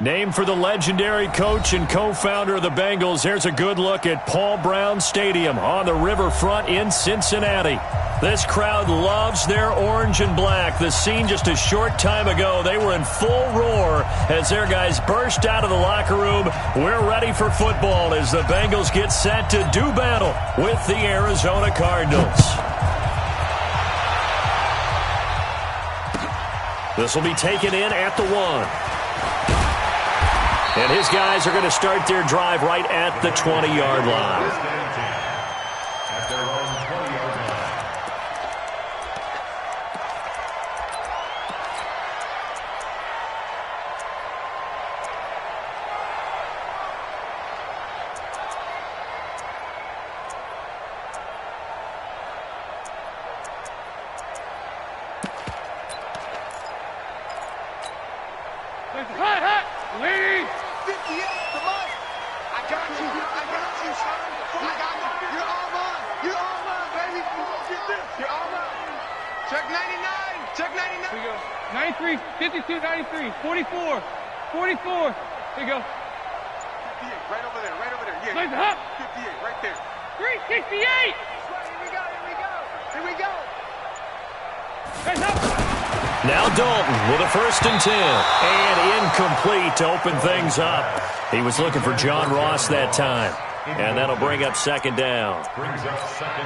Named for the legendary coach and co-founder of the Bengals, here's a good look at Paul Brown Stadium on the riverfront in Cincinnati. This crowd loves their orange and black. The scene just a short time ago, they were in full roar as their guys burst out of the locker room. We're ready for football as the Bengals get set to do battle with the Arizona Cardinals. This will be taken in at the 1. And his guys are going to start their drive right at the 20-yard line. Check 99. Check 99. Here we go. 93, 52, 93, 44, 44. Here we go. 58, right over there, right over there. Yeah. Nice up. 58, right there. 368. Here we go, here we go. Here we go. Nice up. Now Dalton with a 1st and 10. And incomplete to open things up. He was looking for John Ross that time. And that'll bring up 2nd down.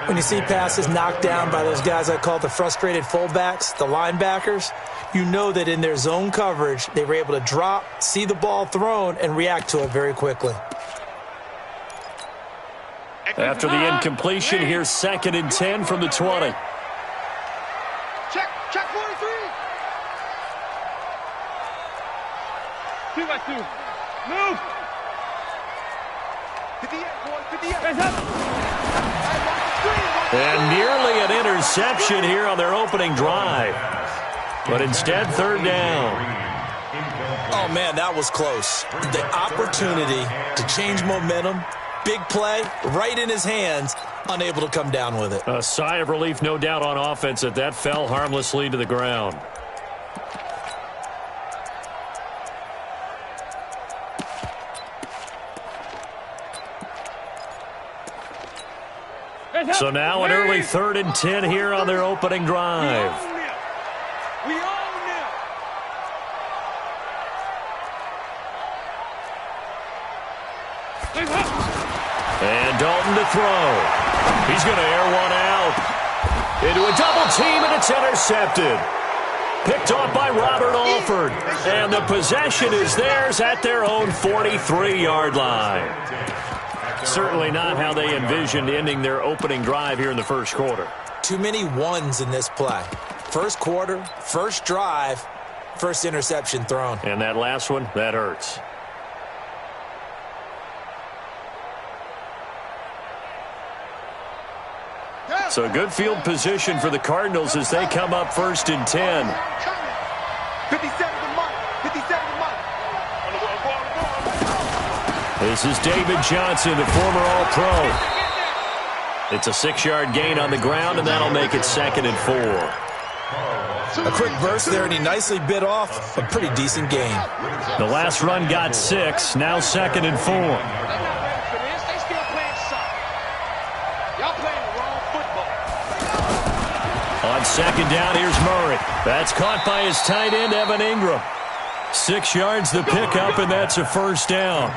When you see passes knocked down by those guys I call the frustrated fullbacks, the linebackers, you know that in their zone coverage, they were able to drop, see the ball thrown, and react to it very quickly. After the incompletion, here's 2nd and 10 from the 20. Check 43. 2 by 2. Move. 58, boy, 58. And nearly an interception here on their opening drive. But instead, 3rd down. Oh, man, that was close. The opportunity to change momentum, big play, right in his hands, unable to come down with it. A sigh of relief, no doubt, on offense that fell harmlessly to the ground. So now an early 3rd and 10 here on their opening drive. We own them. And Dalton to throw. He's going to air one out. Into a double team, and it's intercepted. Picked off by Robert Alford. And the possession is theirs at their own 43-yard line. Certainly not how they envisioned ending their opening drive here in the first quarter. Too many ones in this play. First quarter, first drive, first interception thrown. And that last one, that hurts. So good field position for the Cardinals as they come up 1st and 10. 57 to Mike. 57 to Mike. This is David Johnson, the former All-Pro. It's a 6-yard gain on the ground, and that'll make it 2nd and 4. A quick burst there, and he nicely bit off a pretty decent gain. The last run got 6, now 2nd and 4. On 2nd down, here's Murray. That's caught by his tight end, Evan Ingram. 6 yards the pickup, and that's a 1st down.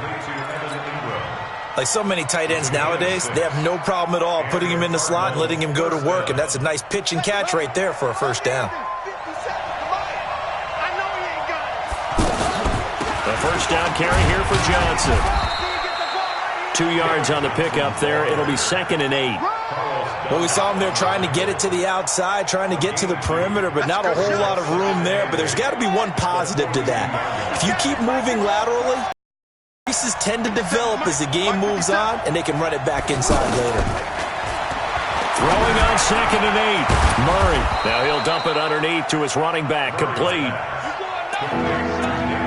Like so many tight ends nowadays, they have no problem at all putting him in the slot and letting him go to work, and that's a nice pitch and catch right there for a 1st down. The 1st down carry here for Johnson. 2 yards on the pickup there. It'll be 2nd and 8. Well, we saw him there trying to get it to the outside, trying to get to the perimeter, but not a whole lot of room there. But there's got to be one positive to that. If you keep moving laterally, pieces tend to develop as the game moves on, and they can run it back inside later. Throwing on 2nd and 8. Murray. Now he'll dump it underneath to his running back. Complete.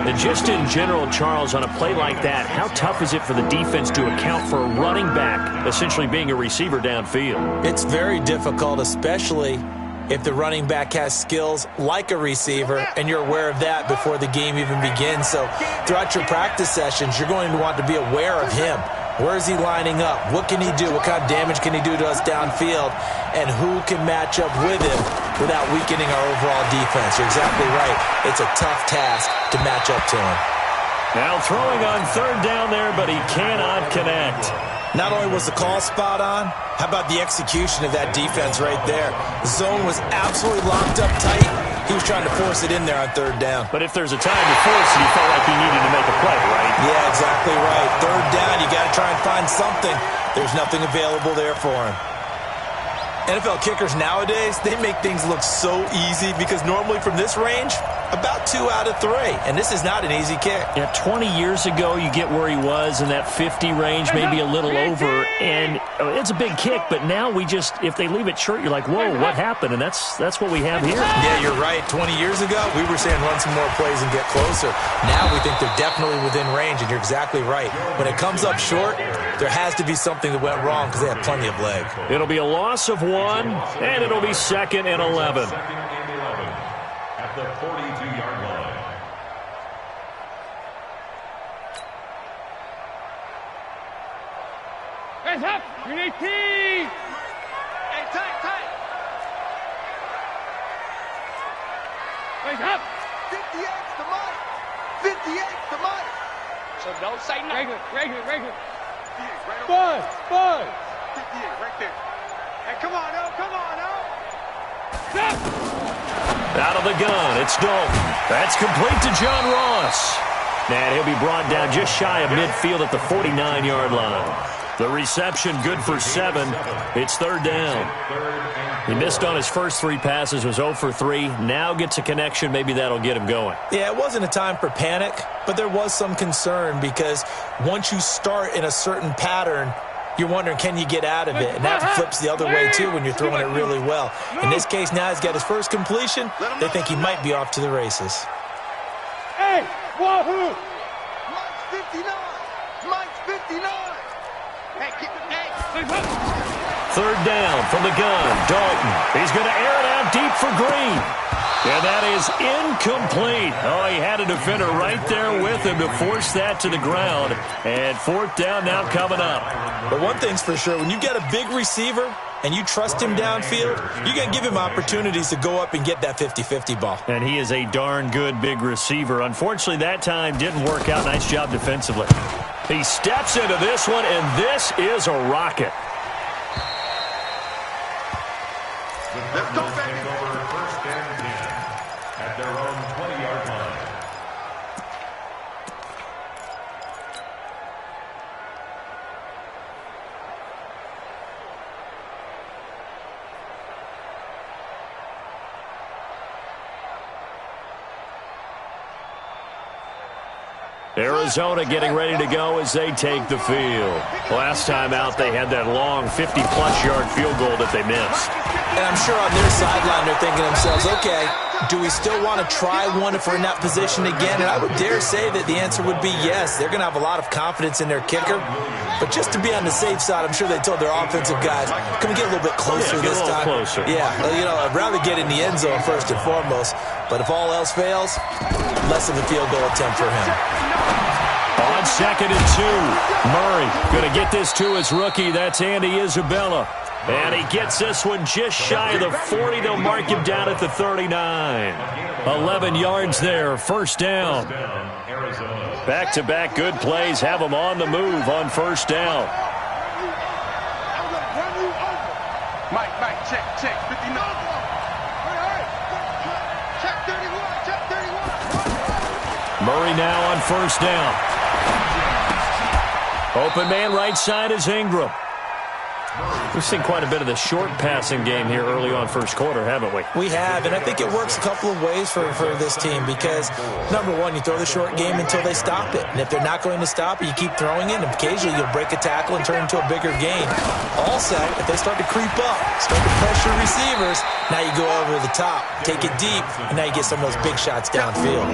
And just in general, Charles, on a play like that, how tough is it for the defense to account for a running back essentially being a receiver downfield? It's very difficult, especially if the running back has skills like a receiver, and you're aware of that before the game even begins. So throughout your practice sessions, you're going to want to be aware of him. Where is he lining up? What can he do? What kind of damage can he do to us downfield? And who can match up with him without weakening our overall defense? You're exactly right. It's a tough task to match up to him. Now throwing on third down there, but he cannot connect. Not only was the call spot on, how about the execution of that defense right there? The zone was absolutely locked up tight. He was trying to force it in there on third down. But if there's a time to force it, he felt like he needed to make a play, right? Yeah, exactly right. Third down, you got to try and find something. There's nothing available there for him. NFL kickers nowadays, they make things look so easy because normally from this range, about 2 out of 3. And this is not an easy kick. Yeah, 20 years ago, you get where he was in that 50 range, maybe a little over. And it's a big kick, but now we just, if they leave it short, you're like, whoa, what happened? And that's what we have here. Yeah, you're right. 20 years ago, we were saying run some more plays and get closer. Now we think they're definitely within range, and you're exactly right. When it comes up short, there has to be something that went wrong because they have plenty of leg. It'll be a loss of 1, and it'll be 2nd and 11. At the 42-yard line. Hands up! Green 18! Hey, tight! Hands up! 58's the money! 58's the money! So don't say nothing. Regular. Buzz! 58 right there. Hey, come on, Out of the gun, it's Dalton. That's complete to John Ross. And he'll be brought down just shy of midfield at the 49-yard line. The reception good for 7. It's third down. He missed on his first 3 passes, was 0 for 3. Now gets a connection. Maybe that'll get him going. Yeah, it wasn't a time for panic, but there was some concern because once you start in a certain pattern, you're wondering, can you get out of it? And that flips the other way, too, when you're throwing it really well. In this case, now he's got his first completion. They think he might be off to the races. Hey, wahoo! Mike's 59! Hey! Third down from the gun. Dalton. He's going to air it out deep for Green. And that is incomplete. Oh, he had a defender right there with him to force that to the ground. And fourth down now coming up. But one thing's for sure, when you get a big receiver and you trust him downfield, you're going to give him opportunities to go up and get that 50-50 ball. And he is a darn good big receiver. Unfortunately, that time didn't work out. Nice job defensively. He steps into this one, and this is a rocket. Let's go, baby! First and 10 at their own 20-yard line. Arizona getting ready to go as they take the field. Last time out, they had that long 50-plus yard field goal that they missed. And I'm sure on their sideline they're thinking to themselves, okay, do we still want to try one if we're in that position again? And I would dare say that the answer would be yes. They're going to have a lot of confidence in their kicker. But just to be on the safe side, I'm sure they told their offensive guys, can we get a little bit closer this time? Closer. Yeah, I'd rather get in the end zone first and foremost. But if all else fails, less of a field goal attempt for him. On 2nd and 2, Murray going to get this to his rookie. That's Andy Isabella. And he gets this one just shy of the 40. They'll mark him down at the 39. 11 yards there, first down. Back-to-back good plays have them on the move on first down. Mike, check, 59. Check 31. Murray now on first down. Open man right side is Ingram. We've seen quite a bit of the short passing game here early on first quarter, haven't we? We have, and I think it works a couple of ways for this team because, number one, you throw the short game until they stop it. And if they're not going to stop it, you keep throwing it, and occasionally you'll break a tackle and turn it into a bigger gain. Also, if they start to creep up, start to pressure receivers, now you go over the top, take it deep, and now you get some of those big shots downfield.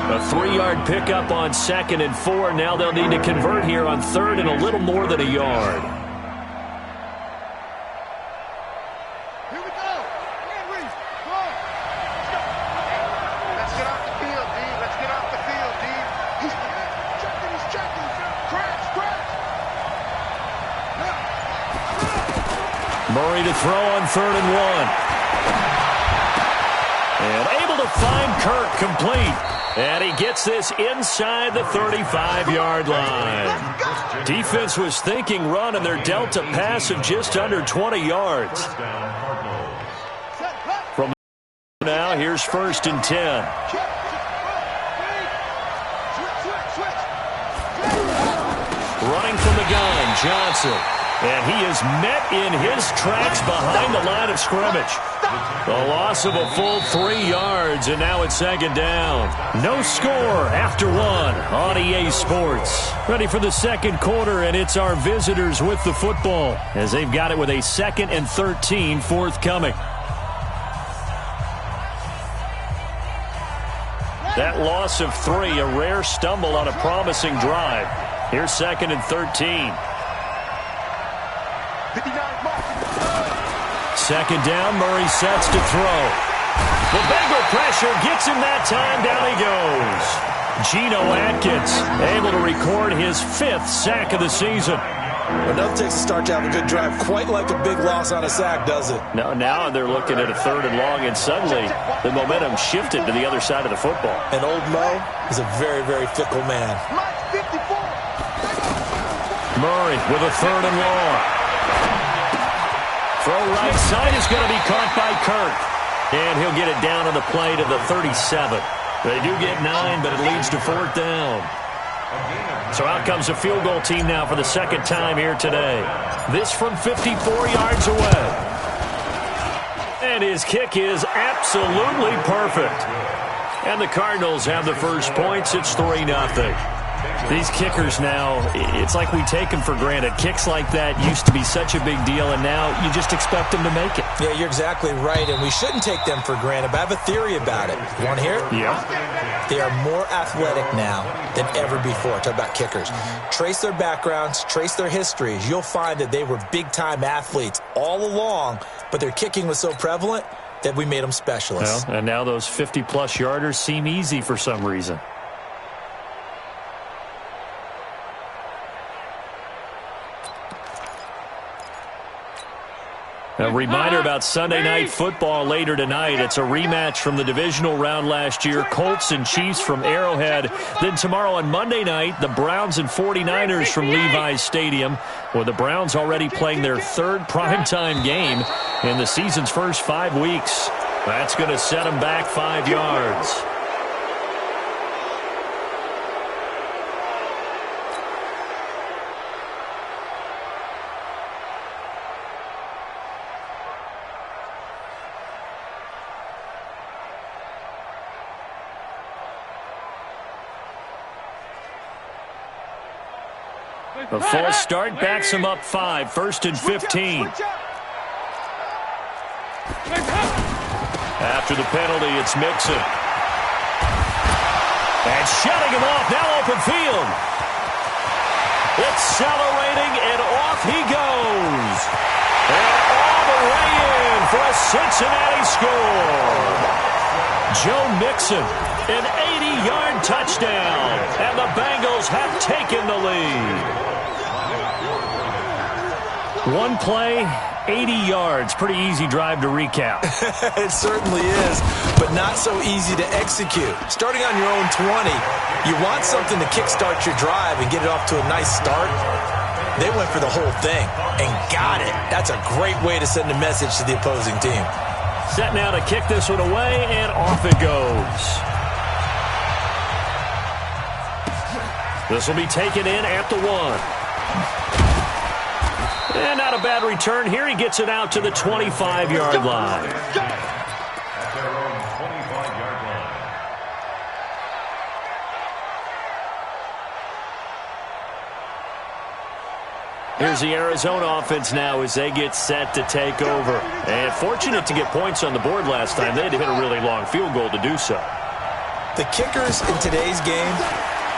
A 3-yard pickup on 2nd and 4. Now they'll need to convert here on 3rd and a little more than a yard. Here we go. Murray to throw on 3rd and 1. And able to find Kirk complete. And he gets this inside the 35-yard line. Defense was thinking run, and they're dealt a pass of just under 20 yards. From now, here's 1st and 10. Running from the gun, Johnson. And he is met in his tracks behind the line of scrimmage. A loss of a full 3 yards, and now it's 2nd down. No score after 1 on EA Sports. Ready for the 2nd quarter, and it's our visitors with the football as they've got it with a 2nd and 13 forthcoming. That loss of 3, a rare stumble on a promising drive. Here's 2nd and 13. 2nd down, Murray sets to throw. The Bengal pressure gets him that time. Down he goes. Geno Atkins able to record his 5th sack of the season. Well, nothing takes a start to have a good drive quite like a big loss on a sack, does it? No, now they're looking at a 3rd and long, and suddenly the momentum shifted to the other side of the football. And old Mo is a very, very fickle man. Murray with a 3rd and long. Throw right side is going to be caught by Kirk. And he'll get it down on the play to the 37. They do get 9, but it leads to 4th down. So out comes a field goal team now for the 2nd time here today. This from 54 yards away. And his kick is absolutely perfect. And the Cardinals have the first points. It's 3-0. These kickers now, it's like we take them for granted. Kicks like that used to be such a big deal, and now you just expect them to make it. Yeah, you're exactly right, and we shouldn't take them for granted, but I have a theory about it. You want to hear it? Yeah. They are more athletic now than ever before. Talk about kickers. Trace their backgrounds, trace their histories. You'll find that they were big-time athletes all along, but their kicking was so prevalent that we made them specialists. Well, and now those 50-plus yarders seem easy for some reason. A reminder about Sunday Night Football later tonight. It's a rematch from the divisional round last year. Colts and Chiefs from Arrowhead. Then tomorrow on Monday night, the Browns and 49ers from Levi's Stadium, with the Browns already playing their 3rd primetime game in the season's first 5 weeks. That's going to set them back 5 yards. A false start backs him up 5, 1st and 15. After the penalty, it's Mixon. And shutting him off, now open field. Accelerating, and off he goes. And all the way in for a Cincinnati score. Joe Mixon, an 80-yard touchdown, and the Bengals have taken the lead. One play, 80 yards. Pretty easy drive to recap. It certainly is, but not so easy to execute. Starting on your own 20, you want something to kickstart your drive and get it off to a nice start. They went for the whole thing and got it. That's a great way to send a message to the opposing team. Set now to kick this one away, and off it goes. This will be taken in at the 1. And not a bad return here. He gets it out to the 25-yard line. At their own 25-yard line. Here's the Arizona offense now as they get set to take over. And fortunate to get points on the board last time. They had to hit a really long field goal to do so. The kickers in today's game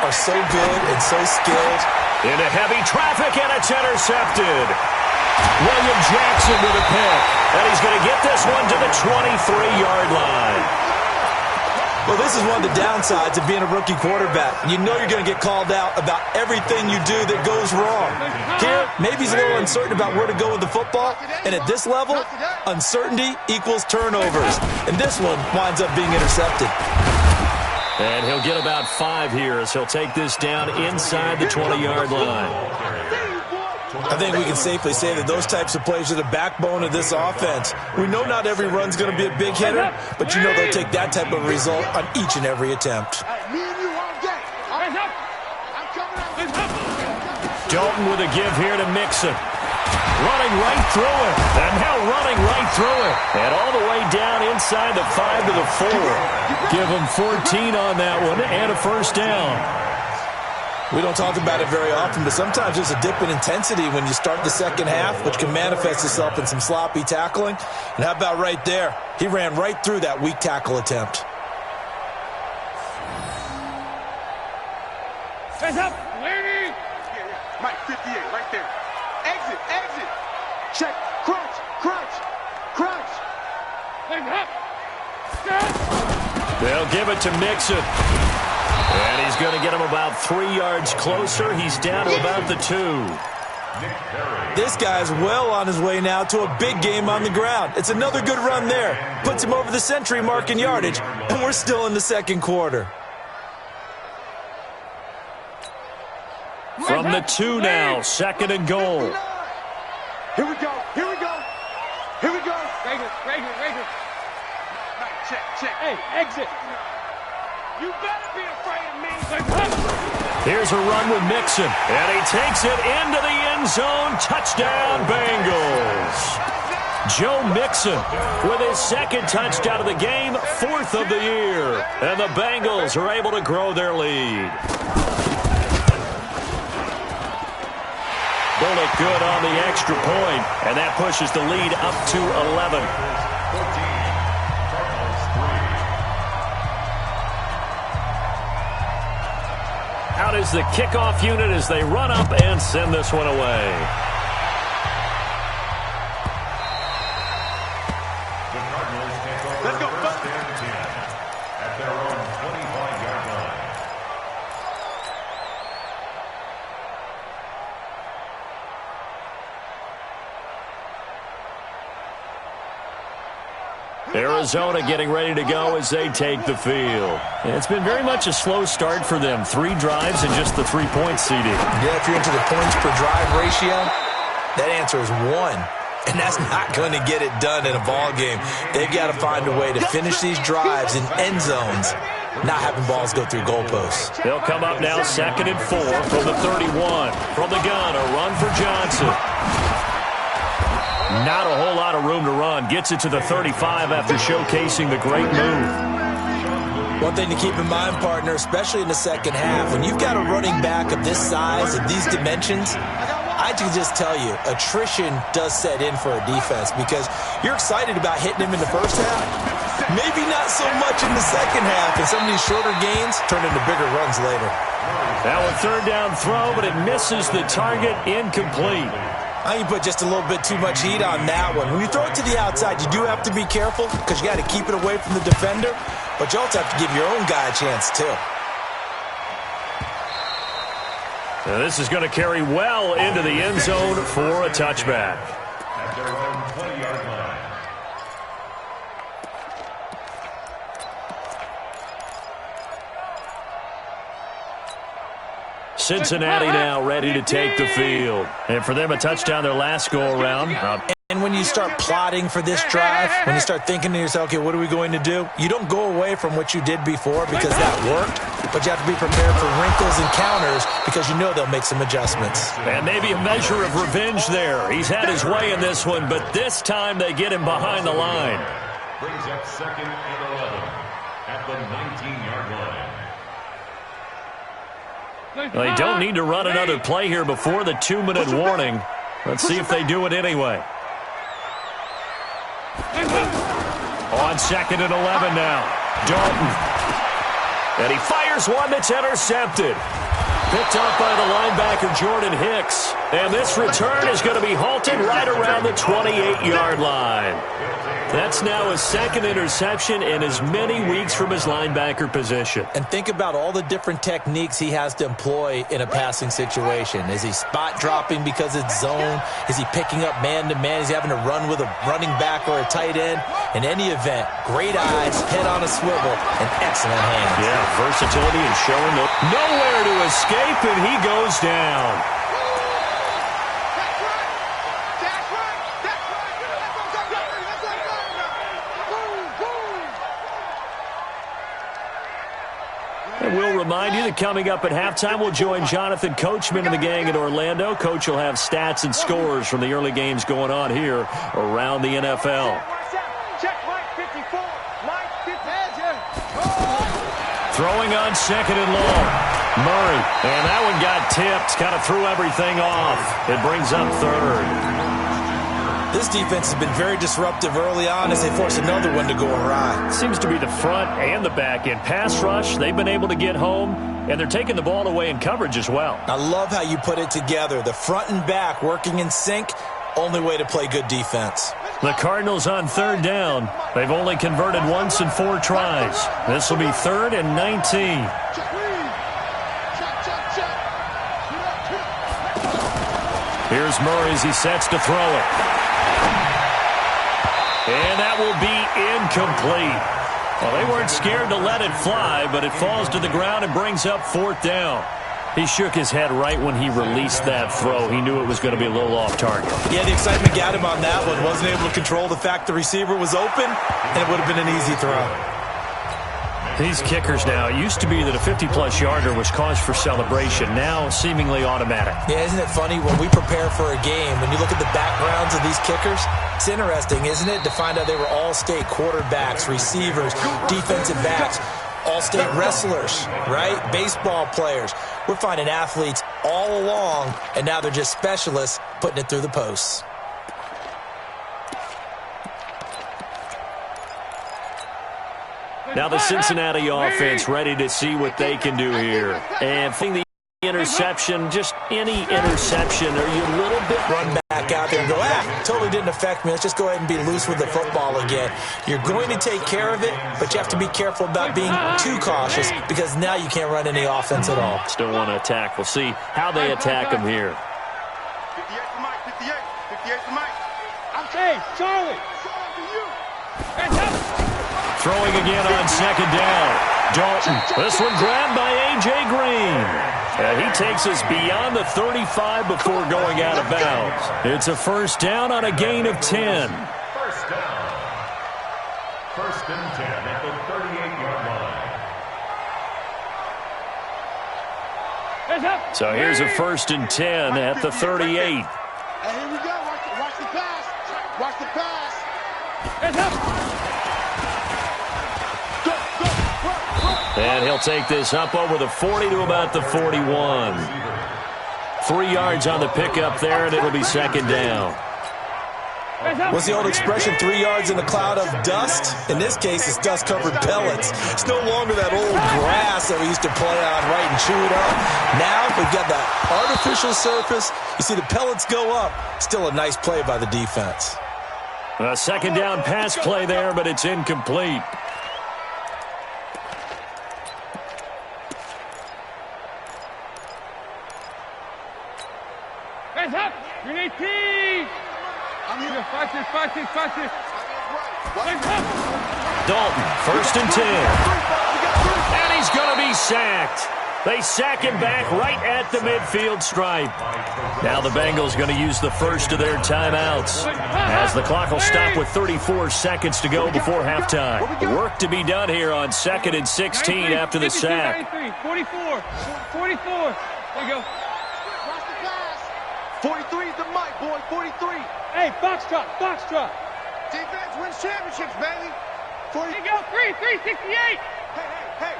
are so good and so skilled. Into heavy traffic, and it's intercepted. William Jackson with a pick. And he's going to get this one to the 23-yard line. Well, this is one of the downsides of being a rookie quarterback. You know you're going to get called out about everything you do that goes wrong. Here, maybe he's a little uncertain about where to go with the football, and at this level, uncertainty equals turnovers. And this one winds up being intercepted. And he'll get about 5 here as he'll take this down inside the 20-yard line. I think we can safely say that those types of plays are the backbone of this offense. We know not every run's going to be a big hitter, but you know they'll take that type of result on each and every attempt. Dalton with a give here to Mixon. Running right through it. And now running right through it. And all the way down inside the 5 to the 4. Give him 14 on that one and a first down. We don't talk about it very often, but sometimes there's a dip in intensity when you start the second half, which can manifest itself in some sloppy tackling. And how about right there? He ran right through that weak tackle attempt. Hands up, lady! Mike, 58, right there. Exit, exit. Check, crunch, crunch, crunch. Hands up. Stop. They'll give it to Mixon. And he's going to get him about 3 yards closer. He's down to about the 2. This guy's well on his way now to a big game on the ground. It's another good run there. Puts him over the century mark in yardage, and we're still in the second quarter. From the 2 now, 2nd and goal. Here we go, here we go, here we go. Rager. Check, check. Hey, exit. You better be afraid of me. Here's a run with Mixon, and he takes it into the end zone. Touchdown, Bengals. Joe Mixon with his 2nd touchdown of the game, 4th of the year. And the Bengals are able to grow their lead. Bullet good on the extra point, and that pushes the lead up to 11. Out is the kickoff unit as they run up and send this one away. The Cardinals take over Let's go, first and 10 at their own 25-yard line. Arizona getting ready to go as they take the field. It's been very much a slow start for them. 3 drives and just the 3-point seeding. Yeah, if you're into the points per drive ratio, that answer is 1. And that's not going to get it done in a ball game. They've got to find a way to finish these drives in end zones, not having balls go through goalposts. They'll come up now 2nd and 4 from the 31. From the gun, a run for Johnson. Not a whole lot of room to run. Gets it to the 35 after showcasing the great move. One thing to keep in mind, partner, especially in the second half, when you've got a running back of this size and these dimensions, I can just tell you, attrition does set in for a defense because you're excited about hitting him in the first half. Maybe not so much in the second half, and some of these shorter gains turn into bigger runs later. Now a 3rd down throw, but it misses the target, incomplete. I think you put just a little bit too much heat on that one. When you throw it to the outside, you do have to be careful because you got to keep it away from the defender, but you also have to give your own guy a chance too. Now this is going to carry well into the end zone for a touchback. At their own 20-yard line. Cincinnati now ready to take the field. And for them, a touchdown their last go-around. And when you start plotting for this drive, when you start thinking to yourself, okay, what are we going to do? You don't go away from what you did before because that worked, but you have to be prepared for wrinkles and counters because you know they'll make some adjustments. And maybe a measure of revenge there. He's had his way in this one, but this time they get him behind the line. Brings up 2nd and 11 at the 19-yard line. They don't need to run another play here before the 2-minute warning. Let's see if they do it anyway. On 2nd and 11 now. Dalton. And he fires one that's intercepted. Picked up by the linebacker Jordan Hicks. And this return is going to be halted right around the 28-yard line. That's now his second interception in as many weeks from his linebacker position. And think about all the different techniques he has to employ in a passing situation. Is he spot dropping because it's zone? Is he picking up man-to-man? Is he having to run with a running back or a tight end? In any event, great eyes, head on a swivel, and excellent hands. Yeah, versatility and showing nowhere to escape, and he goes down. And we'll remind you that coming up at halftime, we'll join Jonathan Coachman and the gang in Orlando. Coach will have stats and scores from the early games going on here around the NFL. Throwing on second and long. Murray, and that one got tipped, kind of threw everything off. It brings up third. This defense has been very disruptive early on as they force another one to go awry. Seems to be the front and the back end. Pass rush, they've been able to get home, and they're taking the ball away in coverage as well. I love how you put it together. The front and back working in sync, only way to play good defense. The Cardinals on third down. They've only converted once in 4 tries. This will be 3rd and 19. Here's Murray as he sets to throw it. And that will be incomplete. Well, they weren't scared to let it fly, but it falls to the ground and brings up 4th down. He shook his head right when he released that throw. He knew it was going to be a little off target. Yeah, the excitement got him on that one. Wasn't able to control the fact the receiver was open, and it would have been an easy throw. These kickers now, it used to be that a 50-plus yarder was cause for celebration. Now, seemingly automatic. Yeah, isn't it funny? When we prepare for a game, when you look at the backgrounds of these kickers, it's interesting, isn't it, to find out they were all-state quarterbacks, receivers, defensive backs, all-state wrestlers, right? Baseball players. We're finding athletes all along, and now they're just specialists putting it through the posts. Now the Cincinnati offense ready to see what they can do here. And the interception, just any interception, are you a little bit run back out there and go, totally didn't affect me. Let's just go ahead and be loose with the football again. You're going to take care of it, but you have to be careful about being too cautious because now you can't run any offense at all. Still want to attack. We'll see how they attack them here. 58 to Mike, 58. 58 to Mike. Hey, Charlie. Throwing again on second down. Dalton. This one grabbed by A.J. Green. He takes us beyond the 35 before going out of bounds. It's a 1st down on a gain of 10. First down. 1st and 10 at the 38-yard line. So here's a 1st and 10 at the 38. Hey, here we go. Watch the pass. Watch the pass. And he'll take this up over the 40 to about the 41. 3 yards on the pickup there, and it'll be 2nd down. What's the old expression, 3 yards in a cloud of dust? In this case, it's dust-covered pellets. It's no longer that old grass that we used to play on, right, and chew it up. Now we've got that artificial surface. You see the pellets go up. Still a nice play by the defense. A 2nd down pass play there, but it's incomplete. Hands up! Green 18! I'm here. 5-6. Dalton, 1st and 10. And he's going to be sacked. They sack him back right at the midfield stripe. Now the Bengals going to use the first of their timeouts as the clock will stop with 34 seconds to go before halftime. Work to be done here on 2nd and 16 after the sack. 44. There you go. 43 is the mic, boy. 43. Hey, box truck. Defense wins championships, baby. There you go. 368. Hey.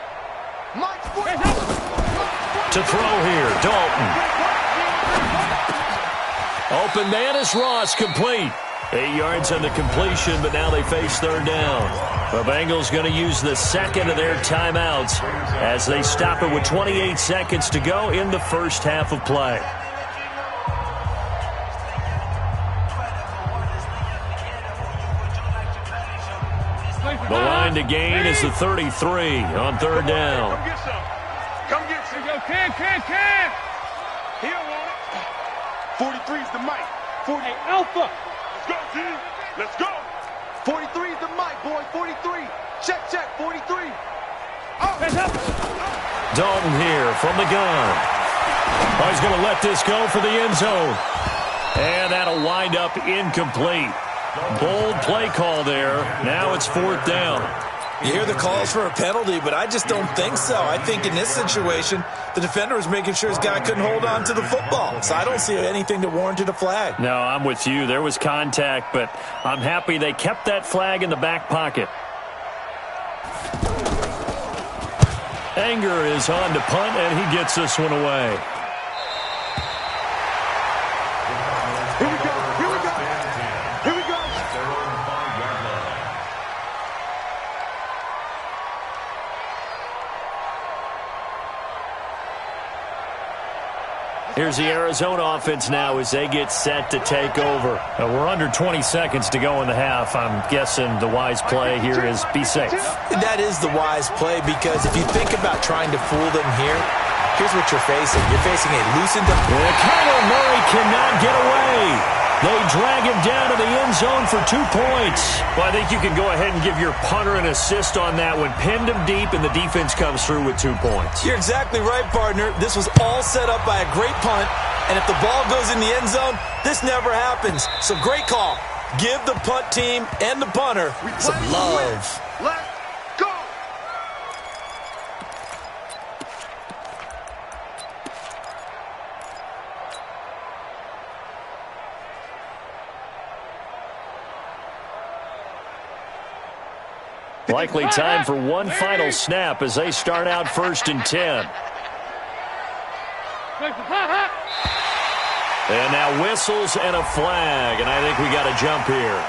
Mike's 40. To throw here, Dalton. Open man is Ross, complete. 8 yards on the completion, but now they face 3rd down. The Bengals going to use the 2nd of their timeouts as they stop it with 28 seconds to go in the first half of play. line to gain is the 33 on third down. Come get some. Come get some. Go, Cam. He don't want it. 43 is the mic. 40. Hey, Alpha. Let's go, G. Let's go. 43 is the mic, boy. 43. Check. 43. Dalton here from the gun. Oh, he's going to let this go for the end zone. And that'll wind up incomplete. Bold play call there. Now it's fourth down. You hear the calls for a penalty, but I just don't think so. I think in this situation, the defender was making sure his guy couldn't hold on to the football. So I don't see anything that warranted a flag. No, I'm with you. There was contact, but I'm happy they kept that flag in the back pocket. Anger is on to punt, and he gets this one away. Here we go. Here's the Arizona offense now as they get set to take over. We're under 20 seconds to go in the half. I'm guessing the wise play here is be safe. That is the wise play, because if you think about trying to fool them here, here's what you're facing. You're facing a loosened up. Kyler Murray cannot get away. They drag him down to the end zone for 2 points. Well, I think you can go ahead and give your punter an assist on that one. Pinned him deep, and the defense comes through with 2 points. You're exactly right, partner. This was all set up by a great punt, and if the ball goes in the end zone, this never happens. So great call. Give the punt team and the punter some love. Let's go. Likely time for one final snap as they start out 1st and 10. And now whistles and a flag, and I think we got a jump here.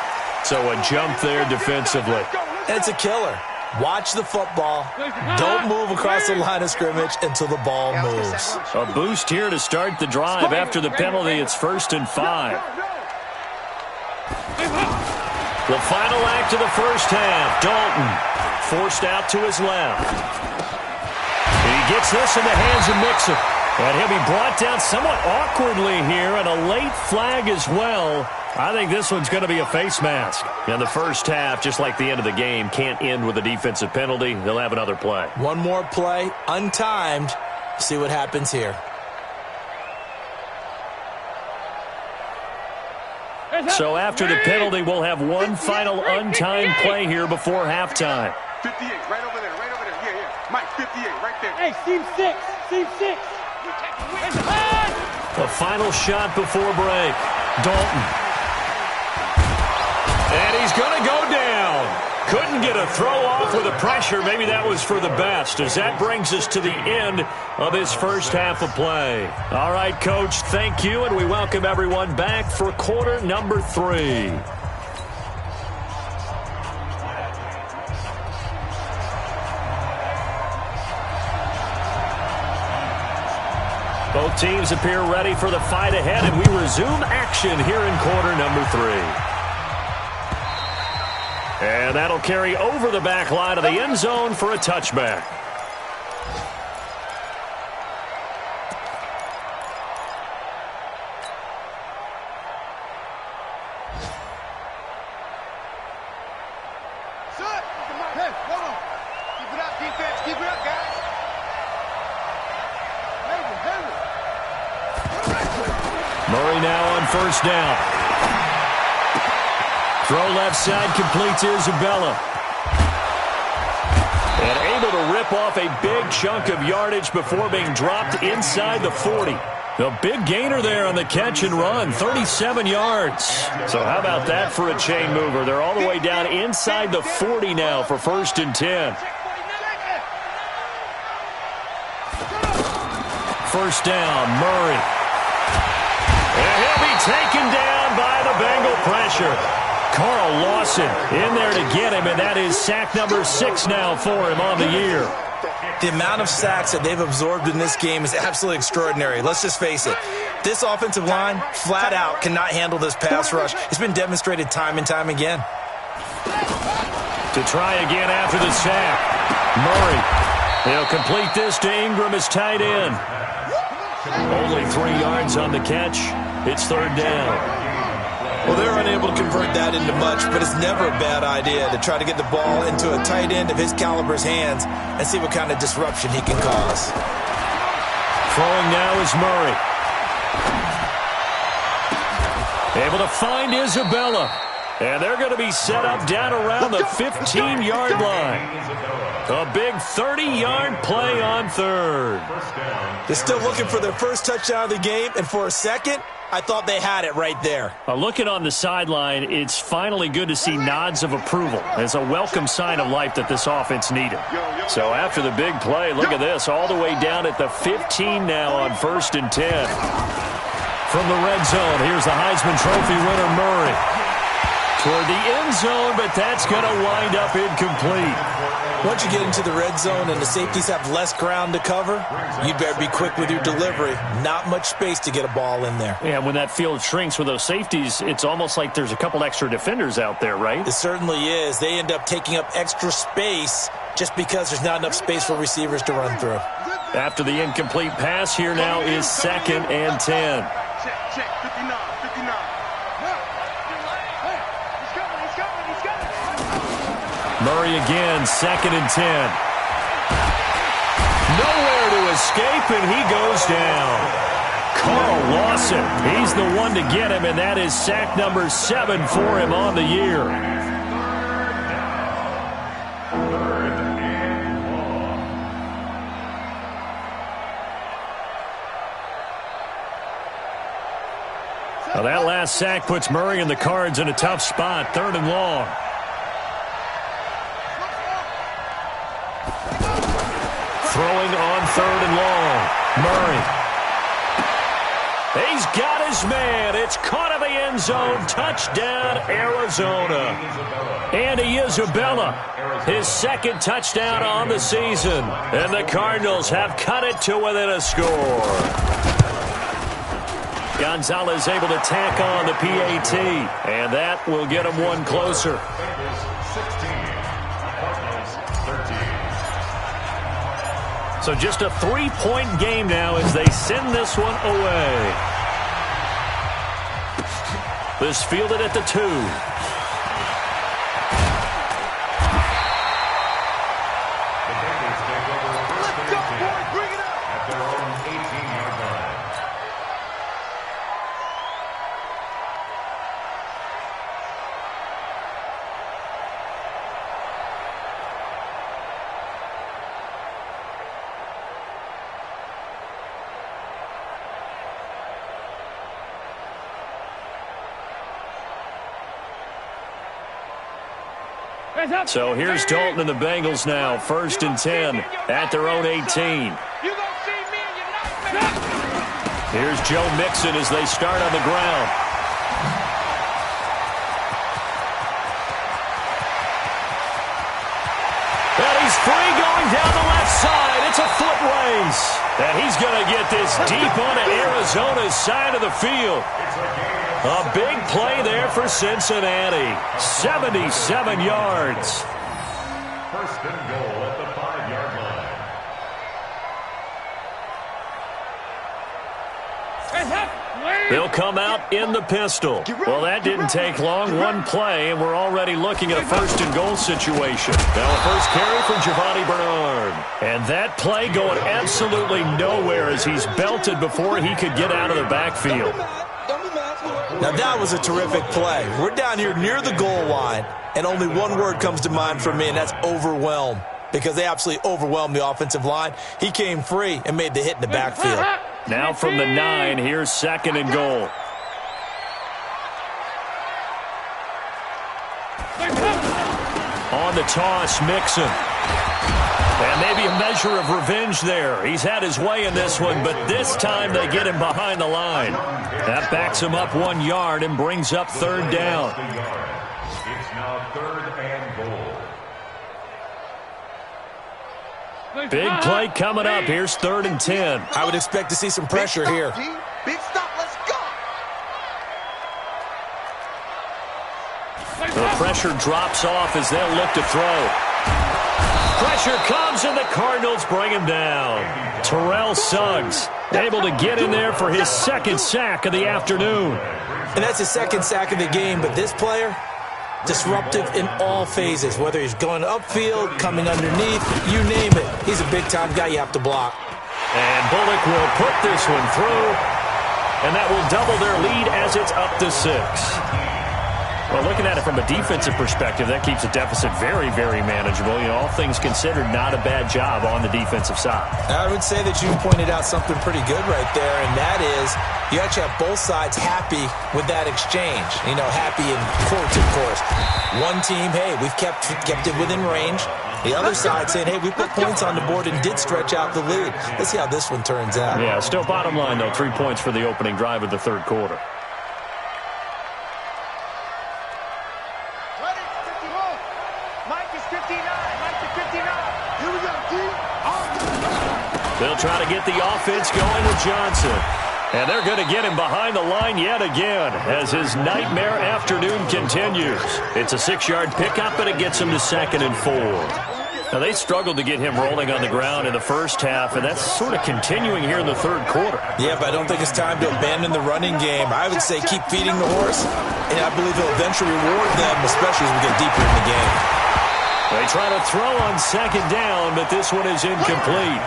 So a jump there defensively. And it's a killer. Watch the football. Don't move across the line of scrimmage until the ball moves. A boost here to start the drive. After the penalty, it's 1st and 5. The final act of the first half. Dalton forced out to his left. He gets this in the hands of Mixon. And he'll be brought down somewhat awkwardly here, and a late flag as well. I think this one's going to be a face mask. And the first half, just like the end of the game, can't end with a defensive penalty. They'll have another play. One more play, untimed. See what happens here. So after the penalty, we'll have one final untimed play here before halftime. 58, right over there. Yeah. Mike, 58, right there. Hey, Seam 6. The final shot before break. Dalton. And he's going to go down. Couldn't get a throw off with the pressure. Maybe that was for the best, as that brings us to the end of this first half of play. All right, Coach, thank you, and we welcome everyone back for quarter number 3. Both teams appear ready for the fight ahead, and we resume action here in quarter number 3. And that'll carry over the back line of the end zone for a touchback. Hey, hold on. Keep it up, defense. Keep it up, guys. Murray now on first down. Throw left side completes Isabella. And able to rip off a big chunk of yardage before being dropped inside the 40. A big gainer there on the catch and run, 37 yards. So how about that for a chain mover? They're all the way down inside the 40 now for 1st and 10. First down, Murray. And he'll be taken down by the Bengal pressure. Carl Lawson in there to get him, and that is sack number 6 now for him on the year. The amount of sacks that they've absorbed in this game is absolutely extraordinary. Let's just face it. This offensive line, flat out, cannot handle this pass rush. It's been demonstrated time and time again. To try again after the sack. Murray. He'll complete this to Ingram as tight end. Only 3 yards on the catch. It's third down. Well, they're unable to convert that into much, but it's never a bad idea to try to get the ball into a tight end of his caliber's hands and see what kind of disruption he can cause. Throwing now is Murray. Able to find Isabella. And they're going to be set up down around the 15-yard line. A big 30-yard play on third. They're still looking for their first touchdown of the game, and for a second, I thought they had it right there. Looking on the sideline, it's finally good to see nods of approval. It's a welcome sign of life that this offense needed. So after the big play, look at this, all the way down at the 15 now on 1st and 10. From the red zone, here's the Heisman Trophy winner, Murray. Toward the end zone, but that's going to wind up incomplete. Once you get into the red zone and the safeties have less ground to cover, you'd better be quick with your delivery. Not much space to get a ball in there. Yeah, when that field shrinks with those safeties, it's almost like there's a couple extra defenders out there, right? It certainly is. They end up taking up extra space just because there's not enough space for receivers to run through. After the incomplete pass, here now is 2nd and 10. Check, 59, 59. Murray again, 2nd and 10. Nowhere to escape, and he goes down. Carl Lawson, he's the one to get him, and that is sack number 7 for him on the year. Now that last sack puts Murray and the Cards in a tough spot, 3rd and long. Throwing on 3rd and long. Murray. He's got his man. It's caught in the end zone. Touchdown, Arizona. Andy Isabella, his 2nd touchdown on the season. And the Cardinals have cut it to within a score. Gonzalez able to tack on the PAT. And that will get him one closer. So just a 3-point game now as they send this one away. This fielded at the 2. Let's go, boy. Bring it up. At their own 18-yard line. So here's Dalton and the Bengals now, 1st and 10 at their own 18. Here's Joe Mixon as they start on the ground. And he's free going down the left side. It's a foot race. And he's going to get this deep onto Arizona's side of the field. A big play there for Cincinnati. 77 yards. 1st and goal at the 5-yard line. They'll come out in the pistol. Well, that didn't take long. One play, and we're already looking at a 1st and goal situation. Now a first carry for Giovanni Bernard. And that play going absolutely nowhere as he's belted before he could get out of the backfield. Now that was a terrific play. We're down here near the goal line, and only one word comes to mind for me, and that's overwhelmed, because they absolutely overwhelmed the offensive line. He came free and made the hit in the backfield. Now from the 9, here's 2nd and goal. On the toss, Mixon. And maybe a measure of revenge there. He's had his way in this one, but this time they get him behind the line. That backs him up 1 yard and brings up 3rd down. It's now 3rd and goal. Big play coming up. Here's 3rd and 10. I would expect to see some pressure here. Big stop, let's go. The pressure drops off as they'll look to throw. Pressure comes, and the Cardinals bring him down. Terrell Suggs able to get in there for his second sack of the afternoon. And that's his second sack of the game, but this player, disruptive in all phases, whether he's going upfield, coming underneath, you name it. He's a big-time guy you have to block. And Bullock will put this one through, and that will double their lead as it's up to 6. Well, looking at it from a defensive perspective, that keeps the deficit very, very manageable. You know, all things considered, not a bad job on the defensive side. I would say that you pointed out something pretty good right there, and that is you actually have both sides happy with that exchange. You know, happy in quotes, of course. One team, hey, we've kept it within range. The other side saying, hey, we put points on the board and did stretch out the lead. Let's see how this one turns out. Yeah, still bottom line, though, 3 points for the opening drive of the third quarter. They'll try to get the offense going with Johnson. And they're going to get him behind the line yet again as his nightmare afternoon continues. It's a 6-yard pickup, and it gets him to 2nd and 4. Now, they struggled to get him rolling on the ground in the first half, and that's sort of continuing here in the third quarter. Yeah, but I don't think it's time to abandon the running game. I would say keep feeding the horse, and I believe he'll eventually reward them, especially as we get deeper in the game. They try to throw on 2nd down, but this one is incomplete.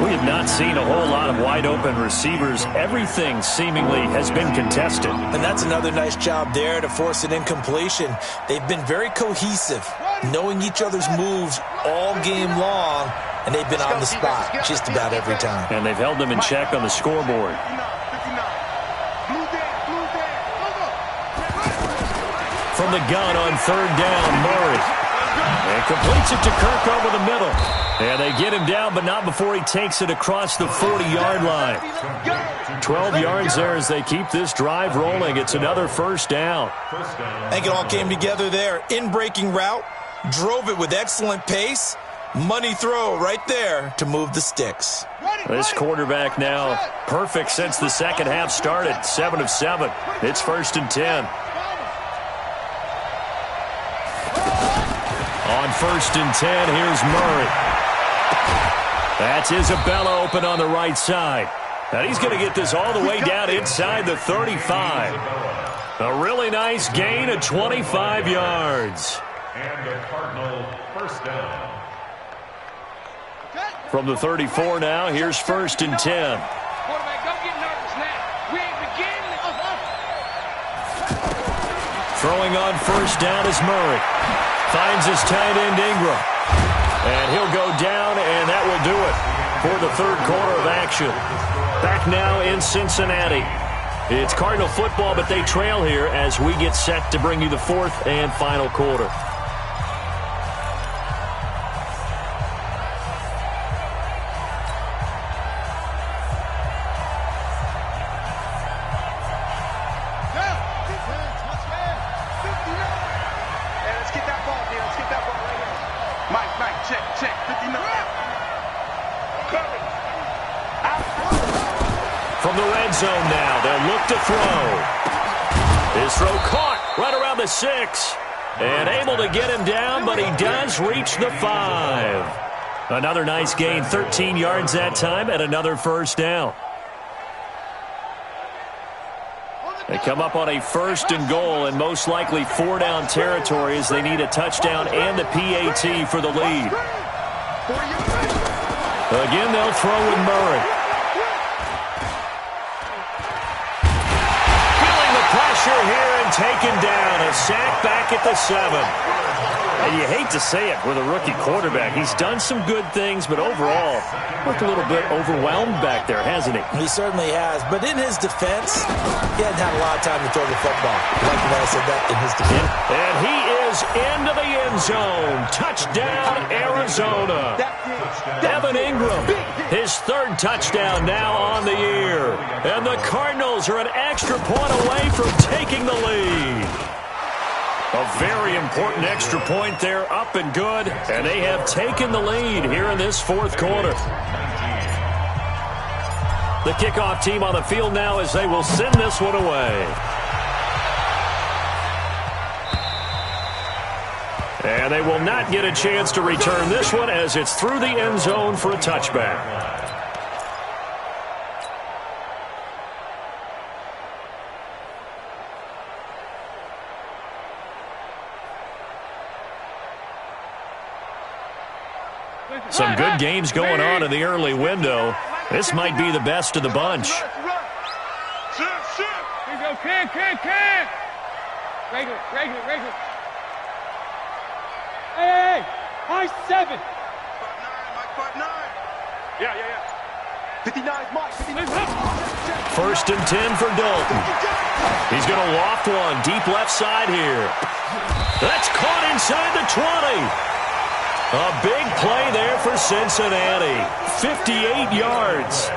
We have not seen a whole lot of wide-open receivers. Everything seemingly has been contested. And that's another nice job there to force an incompletion. They've been very cohesive, knowing each other's moves all game long, and they've been on the spot just about every time. And they've held them in check on the scoreboard. From the gun on 3rd down, Murray. And completes it to Kirk over the middle. And they get him down, but not before he takes it across the 40-yard line. 12 yards there as they keep this drive rolling. It's another 1st down. I think it all came together there. In-breaking route, drove it with excellent pace. Money throw right there to move the sticks. This quarterback now perfect since the second half started. 7 of 7. It's 1st and 10. On 1st and 10, here's Murray. That's Isabella open on the right side. And he's going to get this all the way down inside the 35. A really nice gain of 25 yards. And the Cardinal 1st down. From the 34 now, here's 1st and 10. Quarterback, don't get nervous now. We ain't beginning. Throwing on 1st down is Murray. Finds his tight end, Ingram. And he'll go down, and that will do it for the third quarter of action. Back now in Cincinnati. It's Cardinal football, but they trail here as we get set to bring you the 4th and final quarter. From the red zone now, they'll look to throw. His throw caught right around the 6. And able to get him down, but he does reach the 5. Another nice gain, 13 yards that time, and another 1st down. They come up on a 1st and goal, and most likely 4-down territory as they need a touchdown and a PAT for the lead. Again, they'll throw with Murray. Pressure here and taken down. A sack back at the 7. And you hate to say it with a rookie quarterback. He's done some good things, but overall, looked a little bit overwhelmed back there, hasn't he? He certainly has. But in his defense, he hadn't had a lot of time to throw the football. Like when I said that, in his defense. And he is into the end zone. Touchdown, Arizona. Evan Ingram, his 3rd touchdown now on the year. And the Cardinals are an extra point away from taking the lead. A very important extra point there, up and good. And they have taken the lead here in this 4th quarter. The kickoff team on the field now as they will send this one away. And they will not get a chance to return this one as it's through the end zone for a touchback. Some good games going on in the early window. This might be the best of the bunch. Here you go, Cam. Regular. Hey, high 7. Mike 5'9". Yeah. 59's Mike. 59. First and 10 for Dalton. He's going to loft one deep left side here. That's caught inside the 20. A big play there for Cincinnati. 58 yards.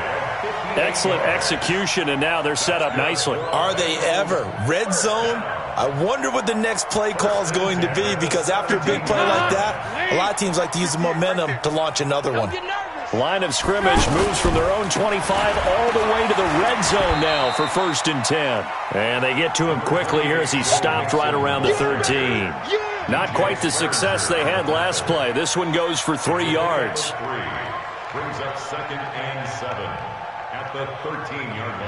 Excellent execution, and now they're set up nicely. Are they ever? Red zone? I wonder what the next play call is going to be, because after a big play like that, a lot of teams like to use the momentum to launch another one. Line of scrimmage moves from their own 25 all the way to the red zone now for first and 10. And they get to him quickly here as he stopped right around the 13. Not quite the success they had last play. This one goes for 3 yards. Brings up 2nd and 7 at the 13-yard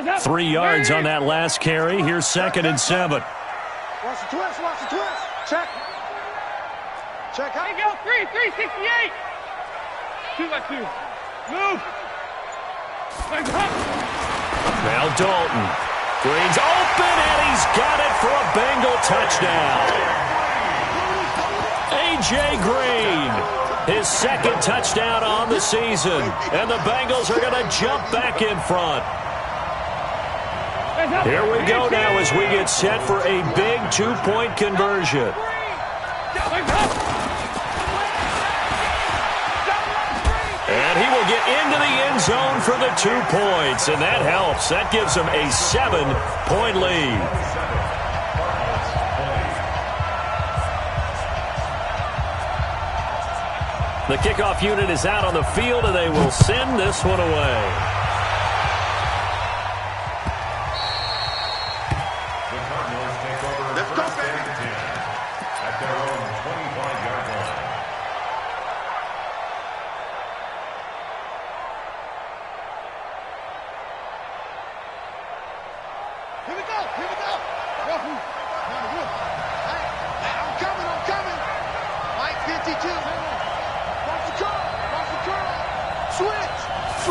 line. 3 yards on that last carry. Here's 2nd and 7. Watch the twist. Check. There you go, 368. 2 by 2. Move. Now Dalton. Green's open, and he's got it for a Bengal touchdown. A.J. Green, his 2nd touchdown on the season. And the Bengals are going to jump back in front. Here we go now as we get set for a big 2-point conversion. And he will get into the end zone for the 2 points, and that helps. That gives him a 7-point lead. The kickoff unit is out on the field, and they will send this one away.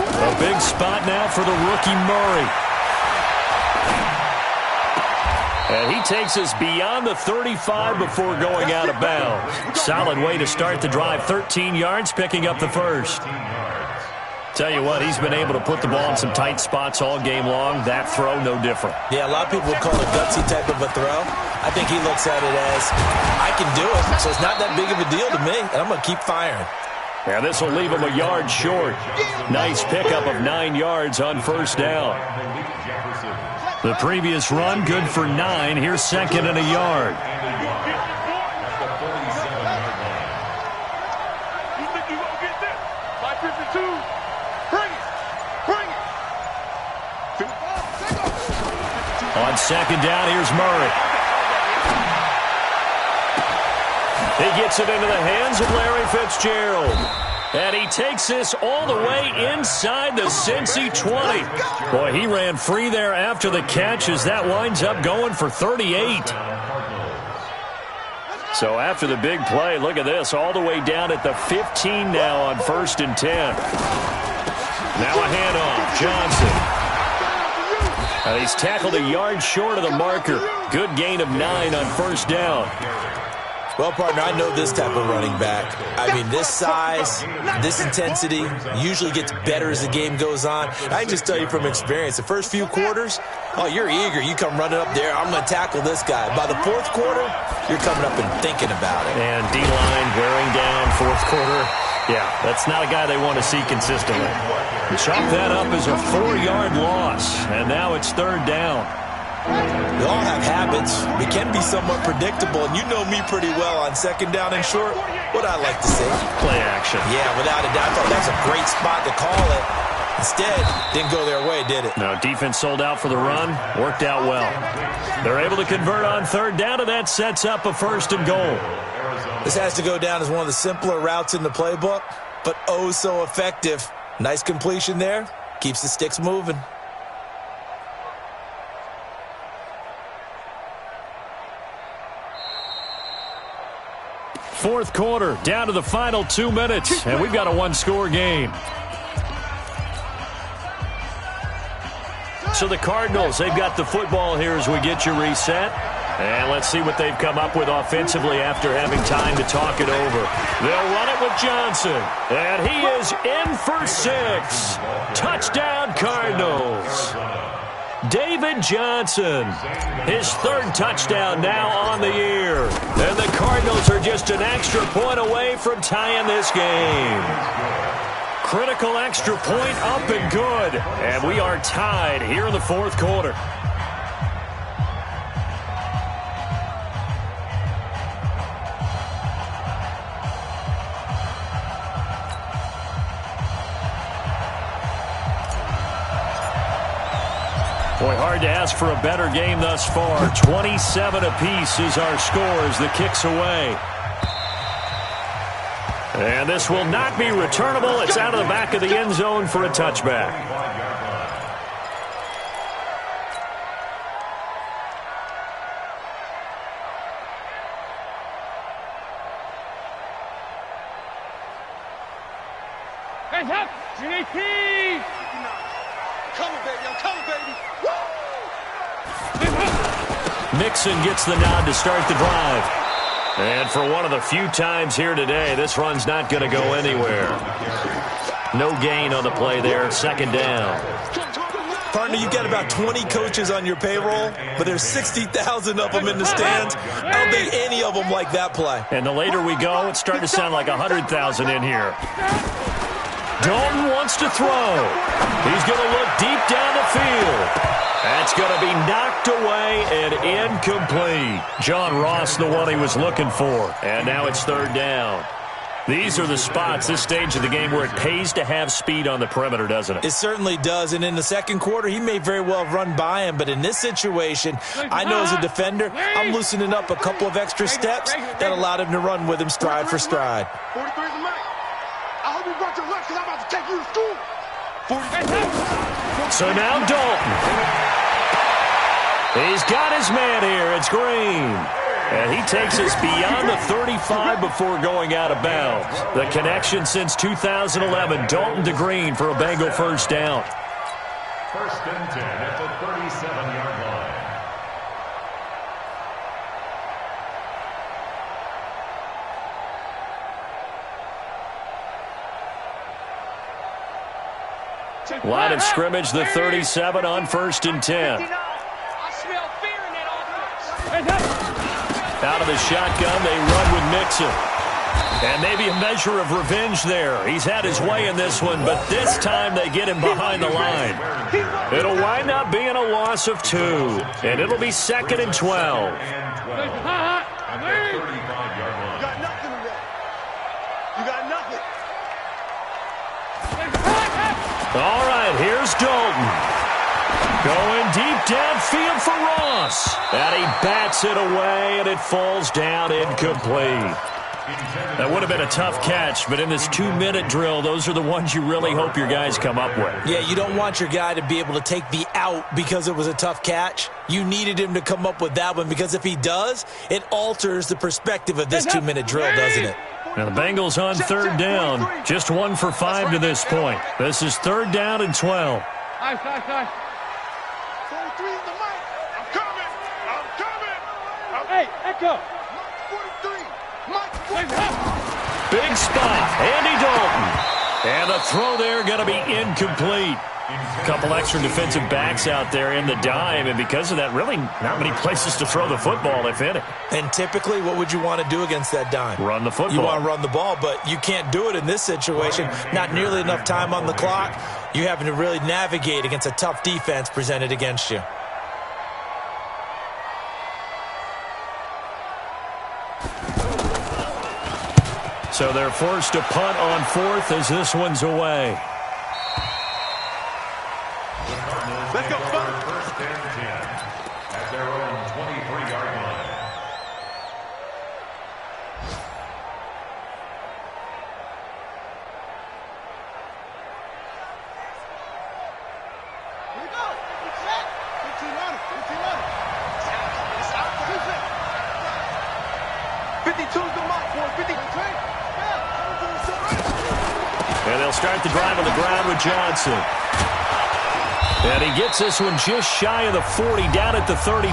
A big spot now for the rookie Murray. And he takes us beyond the 35 before going out of bounds. Solid way to start the drive. 13 yards, picking up the first. Tell you what, he's been able to put the ball in some tight spots all game long. That throw, no different. Yeah, a lot of people would call it a gutsy type of a throw. I think he looks at it as, I can do it, so it's not that big of a deal to me, and I'm going to keep firing. Yeah, this will leave him a yard short. Nice pickup of 9 yards on first down. The previous run, good for 9. Here's 2nd and a yard. You think you're going to get this? 552. Bring it. On 2nd down, here's Murray. He gets it into the hands of Larry Fitzgerald. And he takes this all the way inside the Cincy 20. Boy, he ran free there after the catch as that winds up going for 38. So after the big play, look at this, all the way down at the 15 now on 1st and 10. Now a handoff, Johnson. And he's tackled a yard short of the marker. Good gain of 9 on first down. Well, partner, I know this type of running back. I mean, this size, this intensity usually gets better as the game goes on. I can just tell you from experience, the first few quarters, oh, you're eager. You come running up there, I'm going to tackle this guy. By the 4th quarter, you're coming up and thinking about it. And D-line wearing down 4th quarter. Yeah, that's not a guy they want to see consistently. Chop that up as a 4-yard loss, and now it's 3rd down. We all have habits. We can be somewhat predictable, and you know me pretty well on 2nd down and short. What I like to say? Play action. Yeah, without a doubt. I thought that's a great spot to call it. Instead, didn't go their way, did it? No, defense sold out for the run. Worked out well. They're able to convert on third down, and that sets up a 1st and goal. This has to go down as one of the simpler routes in the playbook, but oh so effective. Nice completion there. Keeps the sticks moving. Fourth quarter, down to the final 2 minutes, and we've got a one-score game. So the Cardinals, they've got the football here as we get you reset. And let's see what they've come up with offensively after having time to talk it over. They'll run it with Johnson. And he is in for 6. Touchdown, Cardinals. David Johnson, his 3rd touchdown now on the year. And the Cardinals are just an extra point away from tying this game. Critical extra point up and good. And we are tied here in the 4th quarter. Boy, hard to ask for a better game thus far. 27 apiece is our score as the kick's away. And this will not be returnable. It's out of the back of the end zone for a touchback. Hands up! GAT! Coming, baby. I'm coming, baby. Mixon gets the nod to start the drive. And for one of the few times here today, this run's not going to go anywhere. No gain on the play there. 2nd down. Partner, you've got about 20 coaches on your payroll, but there's 60,000 of them in the stands. I don't think any of them like that play. And the later we go, it's starting to sound like 100,000 in here. Dalton wants to throw. He's going to look deep down the field. That's going to be knocked away and incomplete. John Ross, the one he was looking for. And now it's 3rd down. These are the spots, this stage of the game, where it pays to have speed on the perimeter, doesn't it? It certainly does. And in the 2nd quarter, he may very well have run by him. But in this situation, I know as a defender, I'm loosening up a couple of extra steps that allowed him to run with him stride for stride. 43 is a minute. I hope you brought your lunch because I'm about to take you to school. 43. So now Dalton. He's got his man here. It's Green. And he takes us beyond the 35 before going out of bounds. The connection since 2011. Dalton to Green for a Bengal 1st down. 1st and 10 at the 37-yard line. Line of scrimmage, the 37 on 1st and 10. I smell fear in that offense. Out of the shotgun, they run with Mixon. And maybe a measure of revenge there. He's had his way in this one, but this time they get him behind the line. It'll wind up being a loss of 2, and it'll be 2nd and 12. At the 35-yard line. You got nothing today. You got nothing. All right, here's Dalton. Going deep downfield for Ross. And he bats it away, and it falls down incomplete. That would have been a tough catch, but in this 2-minute drill, those are the ones you really hope your guys come up with. Yeah, you don't want your guy to be able to take the out because it was a tough catch. You needed him to come up with that one because if he does, it alters the perspective of this 2-minute drill, doesn't it? Now the Bengals on 3rd down. Just 1 for 5 to this point. This is 3rd down and 12. Nice. 43 is the mic. I'm coming. I'm coming. Hey, Echo. 43. Mike. Big spot. Andy Dalton. And the throw there going to be incomplete. A couple extra defensive backs out there in the dime, and because of that, really not many places to throw the football, if any. And typically, what would you want to do against that dime? Run the football. You want to run the ball, but you can't do it in this situation. Not nearly enough time on the clock. You're having to really navigate against a tough defense presented against you. So they're forced to punt on 4th as this one's away. 52's the mark, boy. 50. And they'll start the drive on the ground with Johnson. And he gets this one just shy of the 40, down at the 39.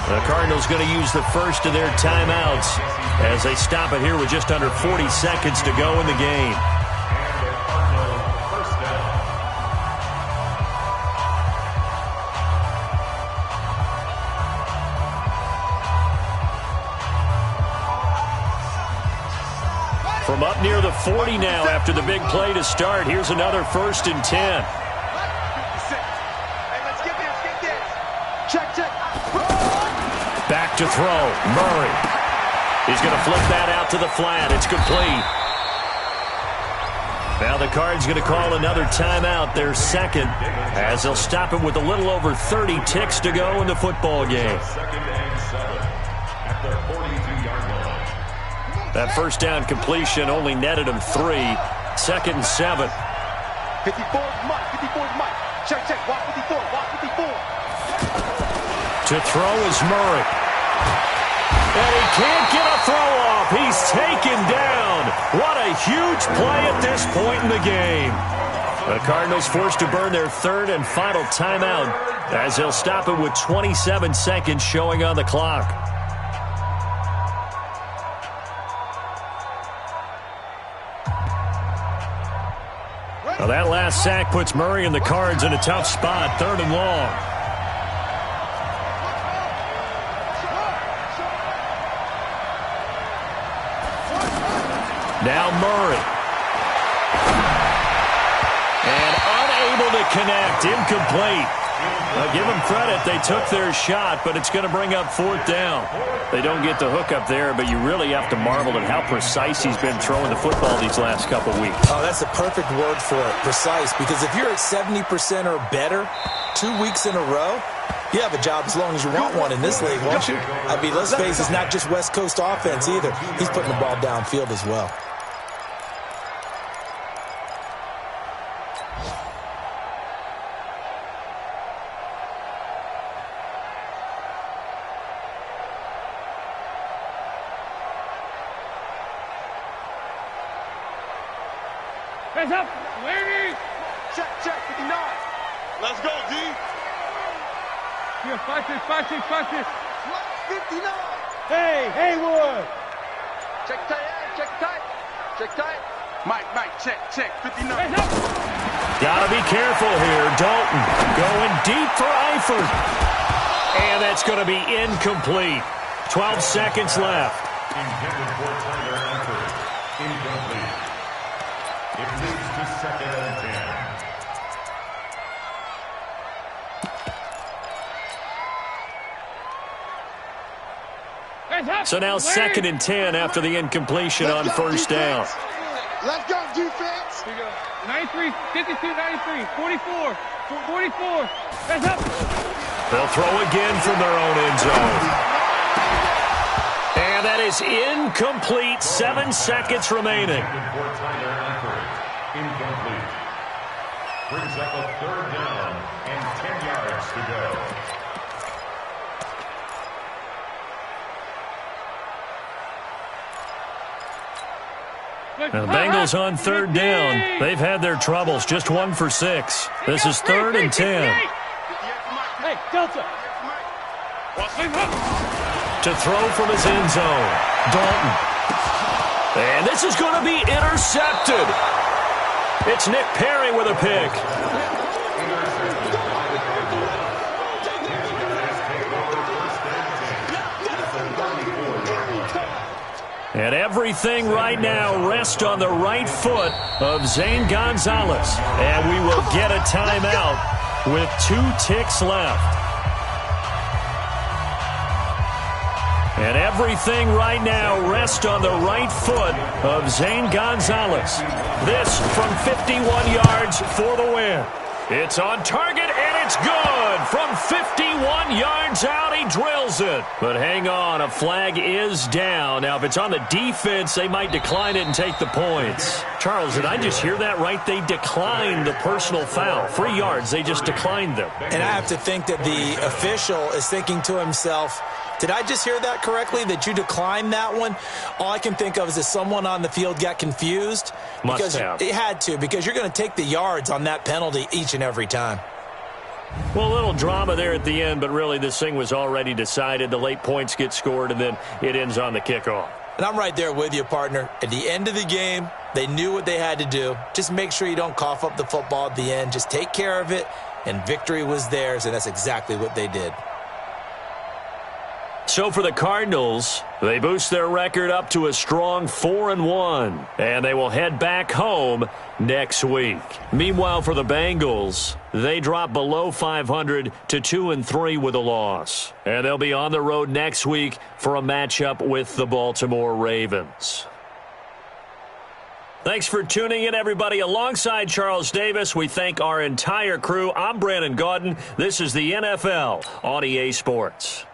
The Cardinals going to use the first of their timeouts as they stop it here with just under 40 seconds to go in the game. From up near the 40 now after the big play to start. Here's another 1st and 10. Hey, let's get this, get this. Check. Back to throw. Murray. He's going to flip that out to the flat. It's complete. Now the Cards going to call another timeout, their second, as they'll stop it with a little over 30 ticks to go in the football game. 2nd and 7 at the 42-yard line. That first down completion only netted him 3. 2nd and 7. 54's Mike. 54's Mike. Check. Walk 54. Walk 54. To throw is Murray. And he can't get a throw off. He's taken down. What a huge play at this point in the game. The Cardinals forced to burn their 3rd and final timeout as they'll stop it with 27 seconds showing on the clock. Now that last sack puts Murray and the Cards in a tough spot, 3rd and long. Now Murray. And unable to connect, incomplete. Now give them credit, they took their shot, but it's going to bring up 4th down. They don't get the hook up there, but you really have to marvel at how precise he's been throwing the football these last couple weeks. Oh, that's the perfect word for it, precise, because if you're at 70% or better 2 weeks in a row, you have a job as long as you want one in this league, won't you? I mean, let's face it, it's not just West Coast offense either. He's putting the ball downfield as well. Hands up. Ladies. Check. 59. Let's go, D. Here, 5-6. 59. Hey, Haywood. Check tight. Mike, check. 59. Hands up. Gotta be careful here. Dalton going deep for Eifert. And that's going to be incomplete. 12 seconds left. Intended for Tyler Eifert. Incomplete. It moves to 2nd and 10. Hands up. So now 2nd and 10 after the incompletion on 1st down. Let's go, defense. Here you go. 93, 52, 93, 44, 44. Hands up. They'll throw again from their own end zone. And that is incomplete. 7 seconds remaining. For Tyler Eifert. Incomplete. Brings up a 3rd down and 10 yards to go. The Bengals on 3rd down. They've had their troubles. Just 1 for 6. This is 3rd and 10. Hey, Delta. To throw from his end zone. Dalton. And this is going to be intercepted. It's Nick Perry with a pick. And everything right now rests on the right foot of Zane Gonzalez. And we will get a timeout with 2 ticks left. And everything right now rests on the right foot of Zane Gonzalez. This from 51 yards for the win. It's on target, and it's good. From 51 yards out, he drills it. But hang on, a flag is down. Now, if it's on the defense, they might decline it and take the points. Charles, did I just hear that right? They declined the personal foul. 3 yards, they just declined them. And I have to think that the official is thinking to himself, Did I just hear that correctly, that you declined that one? All I can think of is that someone on the field got confused. Must have. It had to, because you're going to take the yards on that penalty each and every time. Well, a little drama there at the end, but really this thing was already decided. The late points get scored, and then it ends on the kickoff. And I'm right there with you, partner. At the end of the game, they knew what they had to do. Just make sure you don't cough up the football at the end. Just take care of it, and victory was theirs, and that's exactly what they did. So for the Cardinals, they boost their record up to a strong 4-1, and they will head back home next week. Meanwhile, for the Bengals, they drop below 500 to 2-3 with a loss, and they'll be on the road next week for a matchup with the Baltimore Ravens. Thanks for tuning in, everybody. Alongside Charles Davis, we thank our entire crew. I'm Brandon Gaudin. This is the NFL on EA Sports.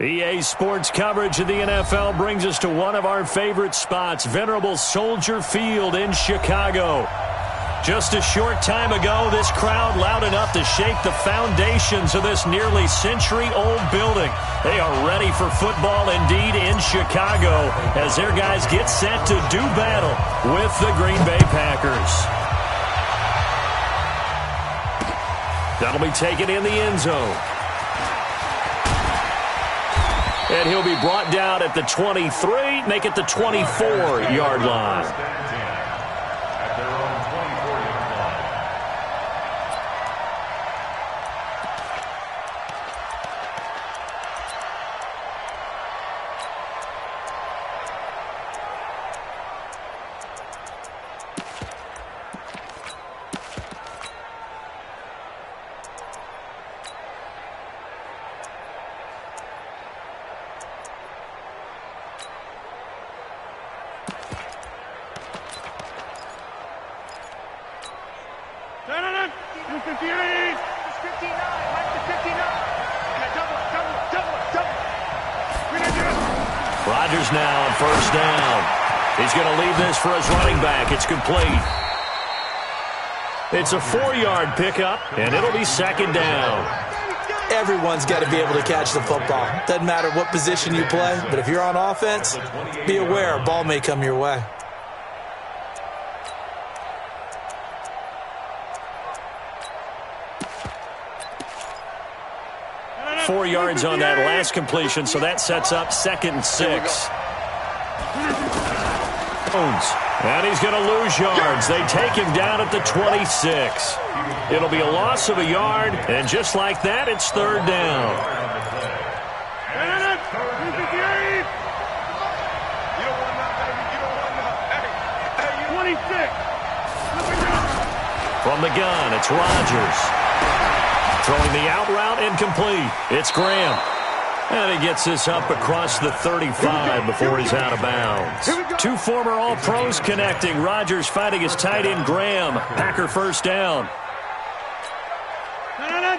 EA Sports coverage of the NFL brings us to one of our favorite spots, venerable Soldier Field in Chicago. Just a short time ago, this crowd loud enough to shake the foundations of this nearly century-old building. They are ready for football indeed in Chicago as their guys get set to do battle with the Green Bay Packers. That'll be taken in the end zone. And he'll be brought down at the 23, make it the 24-yard line. At their own 24-yard line. Rodgers now on first down. He's going to leave this for his running back. It's complete. It's a 4-yard pickup, and it'll be second down. Everyone's got to be able to catch the football. Doesn't matter what position you play, but if you're on offense, be aware a ball may come your way. 4 yards on that last completion, so that sets up 2nd and 6. And he's going to lose yards. They take him down at the 26. It'll be a loss of a yard, and just like that, it's 3rd down. From the gun, it's Rodgers. Throwing the out route, incomplete. It's Graham. And he gets this up across the 35 before he's out of bounds. 2 former All-Pros connecting. Rodgers fighting his tight end, Graham. Packer first down.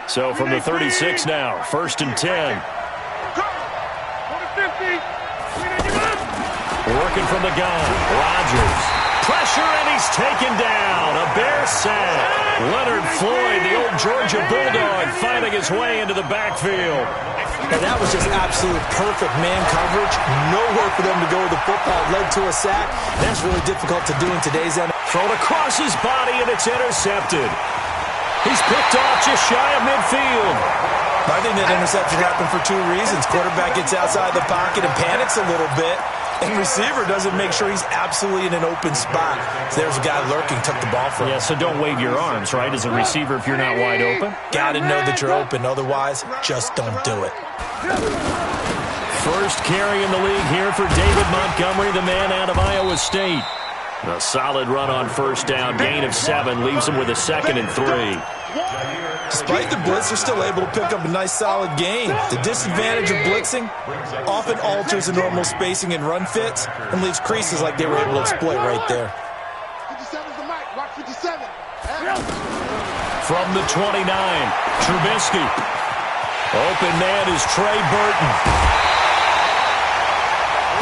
So from the 36 now, 1st and 10. Working from the gun, Rodgers. Pressure, and he's taken down. A Bear sack. Leonard Floyd, the old Georgia Bulldog, fighting his way into the backfield. And that was just absolute perfect man coverage. Nowhere for them to go with the football. Led to a sack. That's really difficult to do in today's NFL. Thrown across his body, and it's intercepted. He's picked off just shy of midfield. I think that interception happened for 2 reasons. Quarterback gets outside the pocket and panics a little bit. And receiver doesn't make sure he's absolutely in an open spot. So there's a guy lurking, took the ball from him. Yeah, so don't wave your arms, right, as a receiver if you're not wide open. Got to know that you're open. Otherwise, just don't do it. First carry in the league here for David Montgomery, the man out of Iowa State. A solid run on first down, gain of 7, leaves him with a 2nd and 3. Despite the blitz, they're still able to pick up a nice solid gain. The disadvantage of blitzing often alters the normal spacing and run fits and leaves creases like they were able to exploit right there. 57's the mic. Rock 57. From the 29, Trubisky. Open man is Trey Burton.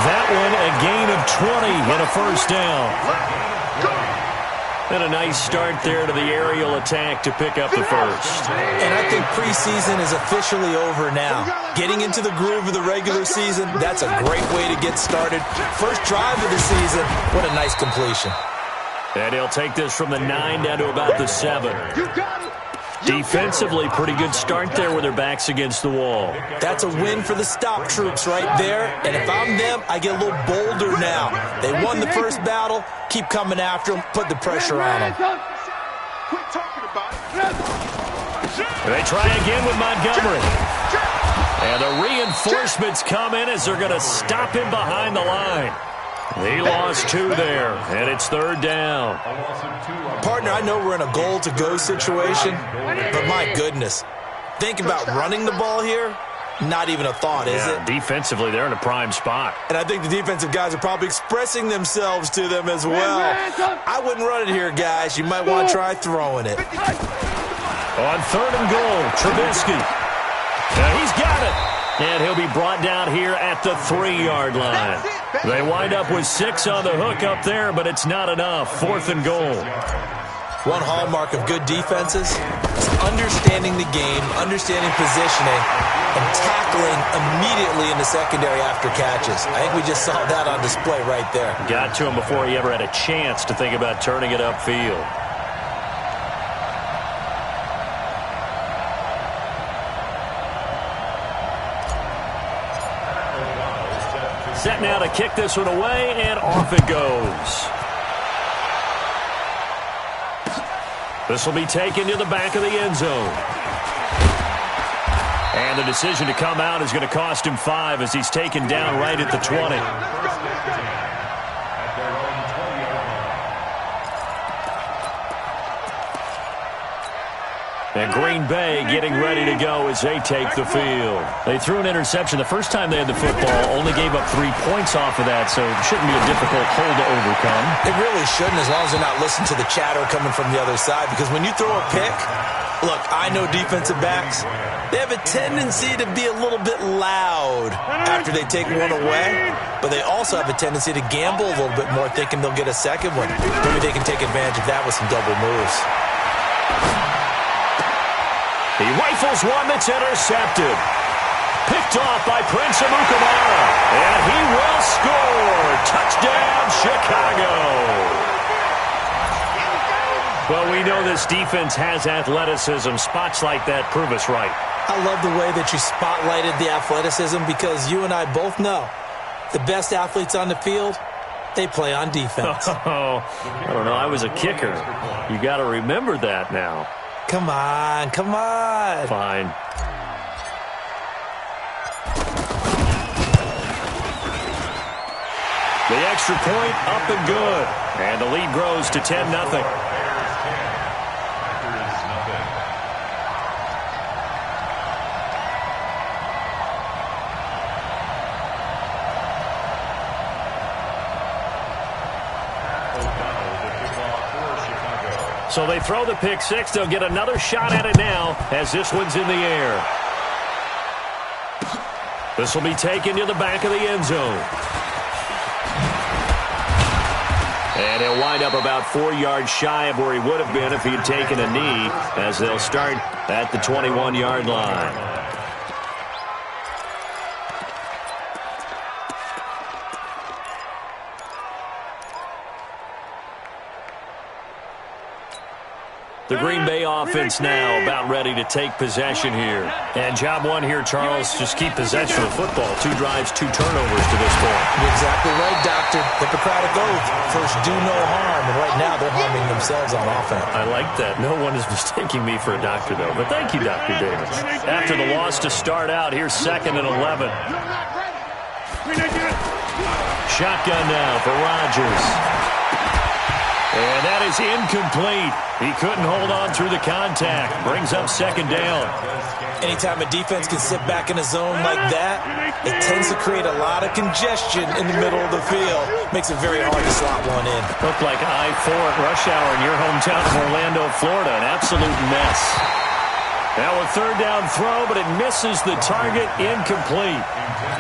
That one a gain of 20 and a first down. And a nice start there to the aerial attack to pick up the first. And I think preseason is officially over now. Getting into the groove of the regular season, that's a great way to get started. First drive of the season, what a nice completion. And he'll take this from the 9 down to about the 7. Defensively, pretty good start there with their backs against the wall. That's a win for the stop troops right there. And if I'm them, I get a little bolder now. They won the first battle. Keep coming after them. Put the pressure on them. Quit talking about it. They try again with Montgomery. And the reinforcements come in as they're going to stop him behind the line. He lost 2 there, and it's 3rd down. Partner, I know we're in a goal-to-go situation, but my goodness, think about running the ball here. Not even a thought, is it? Defensively, they're in a prime spot. And I think the defensive guys are probably expressing themselves to them as well. I wouldn't run it here, guys. You might want to try throwing it. On 3rd and goal, Trubisky. Now he's got it. And he'll be brought down here at the 3-yard line. They wind up with 6 on the hook up there, but it's not enough. 4th and goal. One hallmark of good defenses is understanding the game, understanding positioning, and tackling immediately in the secondary after catches. I think we just saw that on display right there. Got to him before he ever had a chance to think about turning it upfield. Set now to kick this one away, and off it goes. This will be taken to the back of the end zone. And the decision to come out is going to cost him 5 as he's taken down right at the 20. And Green Bay getting ready to go as they take the field. They threw an interception the first time they had the football, only gave up 3 points off of that, so it shouldn't be a difficult hole to overcome. It really shouldn't, as long as they're not listening to the chatter coming from the other side, because when you throw a pick, look, I know defensive backs, they have a tendency to be a little bit loud after they take one away, but they also have a tendency to gamble a little bit more, thinking they'll get a second one. Maybe they can take advantage of that with some double moves. He rifles one that's intercepted. Picked off by Prince Amukamara. And he will score. Touchdown, Chicago. Well, we know this defense has athleticism. Spots like that prove us right. I love the way that you spotlighted the athleticism, because you and I both know the best athletes on the field, they play on defense. Oh, I don't know. I was a kicker. You got to remember that now. Come on, come on. Fine. The extra point up and good. And the lead grows to 10-0. So they throw the pick six. They'll get another shot at it now as this one's in the air. This will be taken to the back of the end zone. And he'll wind up about 4 yards shy of where he would have been if he had taken a knee, as they'll start at the 21-yard line. The Green Bay offense now about ready to take possession here. And job one here, Charles, just keep possession of the football. 2 drives, 2 turnovers to this point. You're exactly right, Doctor. Hippocratic oath. First, do no harm. And right now, they're harming themselves on offense. I like that. No one is mistaking me for a doctor, though. But thank you, Dr. Davis. After the loss to start out, here's 2nd and 11. Shotgun now for Rodgers. And that is incomplete. He couldn't hold on through the contact. Brings up 2nd down. Anytime a defense can sit back in a zone like that, it tends to create a lot of congestion in the middle of the field. Makes it very hard to slot one in. Looked like I-4 at rush hour in your hometown of Orlando, Florida. An absolute mess. Now a 3rd down throw, but it misses the target. Incomplete.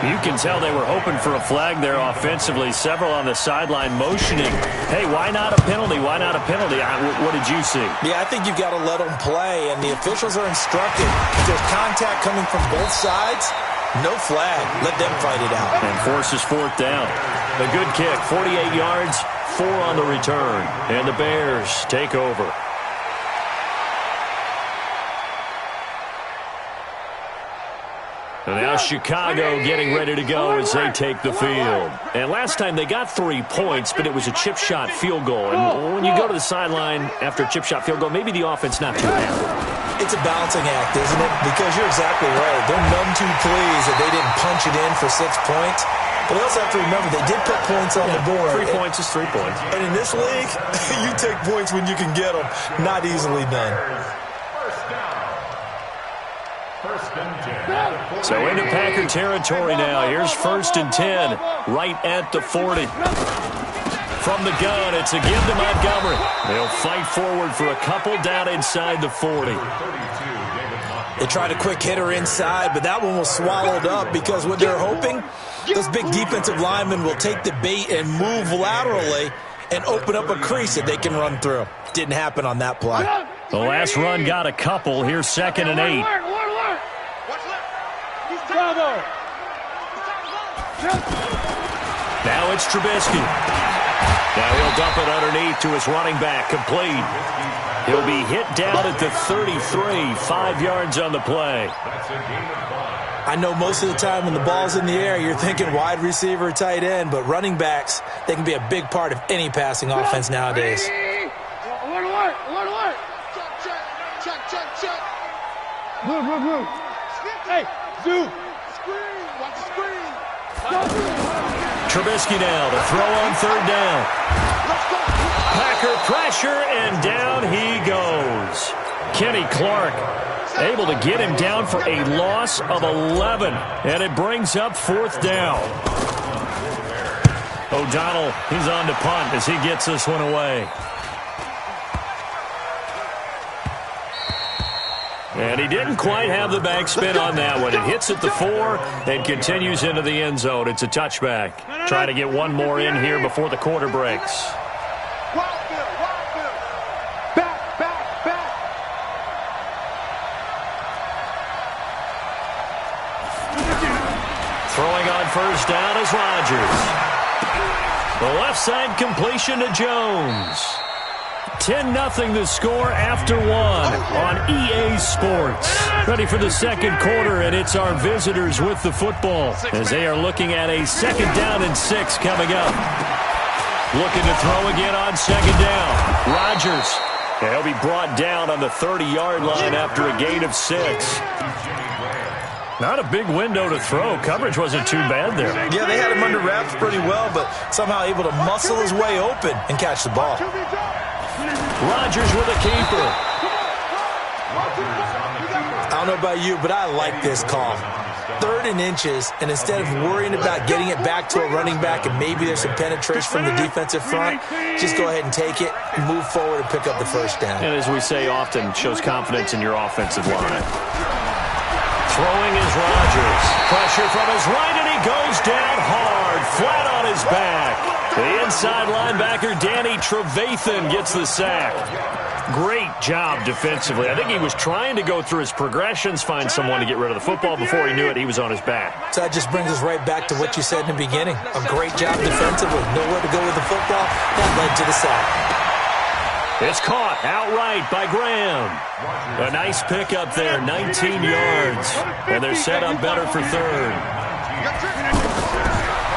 You can tell they were hoping for a flag there offensively. Several on the sideline motioning. Hey, why not a penalty? Why not a penalty? What did you see? Yeah, I think you've got to let them play, and the officials are instructed. If there's contact coming from both sides, no flag. Let them fight it out. And forces 4th down. A good kick, 48 yards, 4 on the return. And the Bears take over. And now Chicago getting ready to go as they take the field. And last time they got 3 points, but it was a chip shot field goal. And when you go to the sideline after a chip shot field goal, maybe the offense not too happy. It's a balancing act, isn't it? Because you're exactly right. They're none too pleased that they didn't punch it in for 6 points. But they also have to remember they did put points on the board. 3 points is 3 points. And in this league, you take points when you can get them. Not easily done. So into Packer territory now. Here's 1st and 10, right at the 40. From the gun, it's a give to Montgomery. They'll fight forward for a couple down inside the 40. They tried a quick hitter inside, but that one was swallowed up because what they're hoping, those big defensive linemen will take the bait and move laterally and open up a crease that they can run through. Didn't happen on that play. The last run got a couple. Here's 2nd and 8. Now it's Trubisky. Now he'll dump it underneath to his running back. Complete. He'll be hit down at the 33. 5 yards on the play. I know most of the time when the ball's in the air, you're thinking wide receiver, tight end, but running backs, they can be a big part of any passing offense nowadays. Move. Hey, Zoo. Screen. Watch the screen. Trubisky now to throw on 3rd down. Packer pressure, and down he goes. Kenny Clark able to get him down for a loss of 11, and it brings up 4th down. O'Donnell, he's on to punt as he gets this one away. And he didn't quite have the backspin on that one. It hits at the 4 and continues into the end zone. It's a touchback. Try to get one more in here before the quarter breaks. Throwing on 1st down is Rodgers. The left side completion to Jones. 10-0 the score after 1 on EA Sports. Ready for the 2nd quarter, and it's our visitors with the football as they are looking at a 2nd down and 6 coming up. Looking to throw again on 2nd down. Rodgers. He'll be brought down on the 30-yard line after a gain of 6. Not a big window to throw. Coverage wasn't too bad there. Yeah, they had him under wraps pretty well, but somehow able to muscle his way open and catch the ball. Rodgers with a keeper. I don't know about you, but I like this call. 3rd and inches, and instead of worrying about getting it back to a running back and maybe there's some penetration from the defensive front, just go ahead and take it, move forward, and pick up the 1st down. And as we say often, shows confidence in your offensive line. Throwing is Rodgers. Pressure from his right, and he goes down hard, flat on his back. The inside linebacker, Danny Trevathan, gets the sack. Great job defensively. I think he was trying to go through his progressions, find someone to get rid of the football. Before he knew it, he was on his back. So that just brings us right back to what you said in the beginning. A great job defensively. Nowhere to go with the football. That led to the sack. It's caught outright by Graham. A nice pickup there, 19 yards. And they're set up better for 3rd.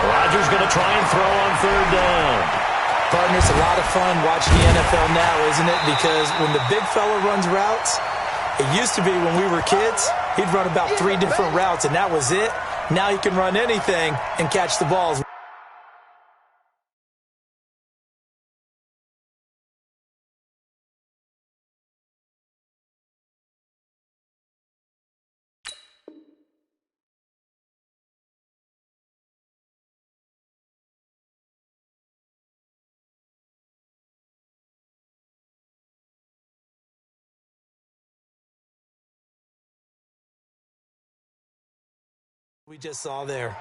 Rodgers going to try and throw on 3rd down. Partner, it's a lot of fun watching the NFL now, isn't it? Because when the big fella runs routes, it used to be when we were kids, he'd run about 3 different routes, and that was it. Now he can run anything and catch the balls. We just saw there.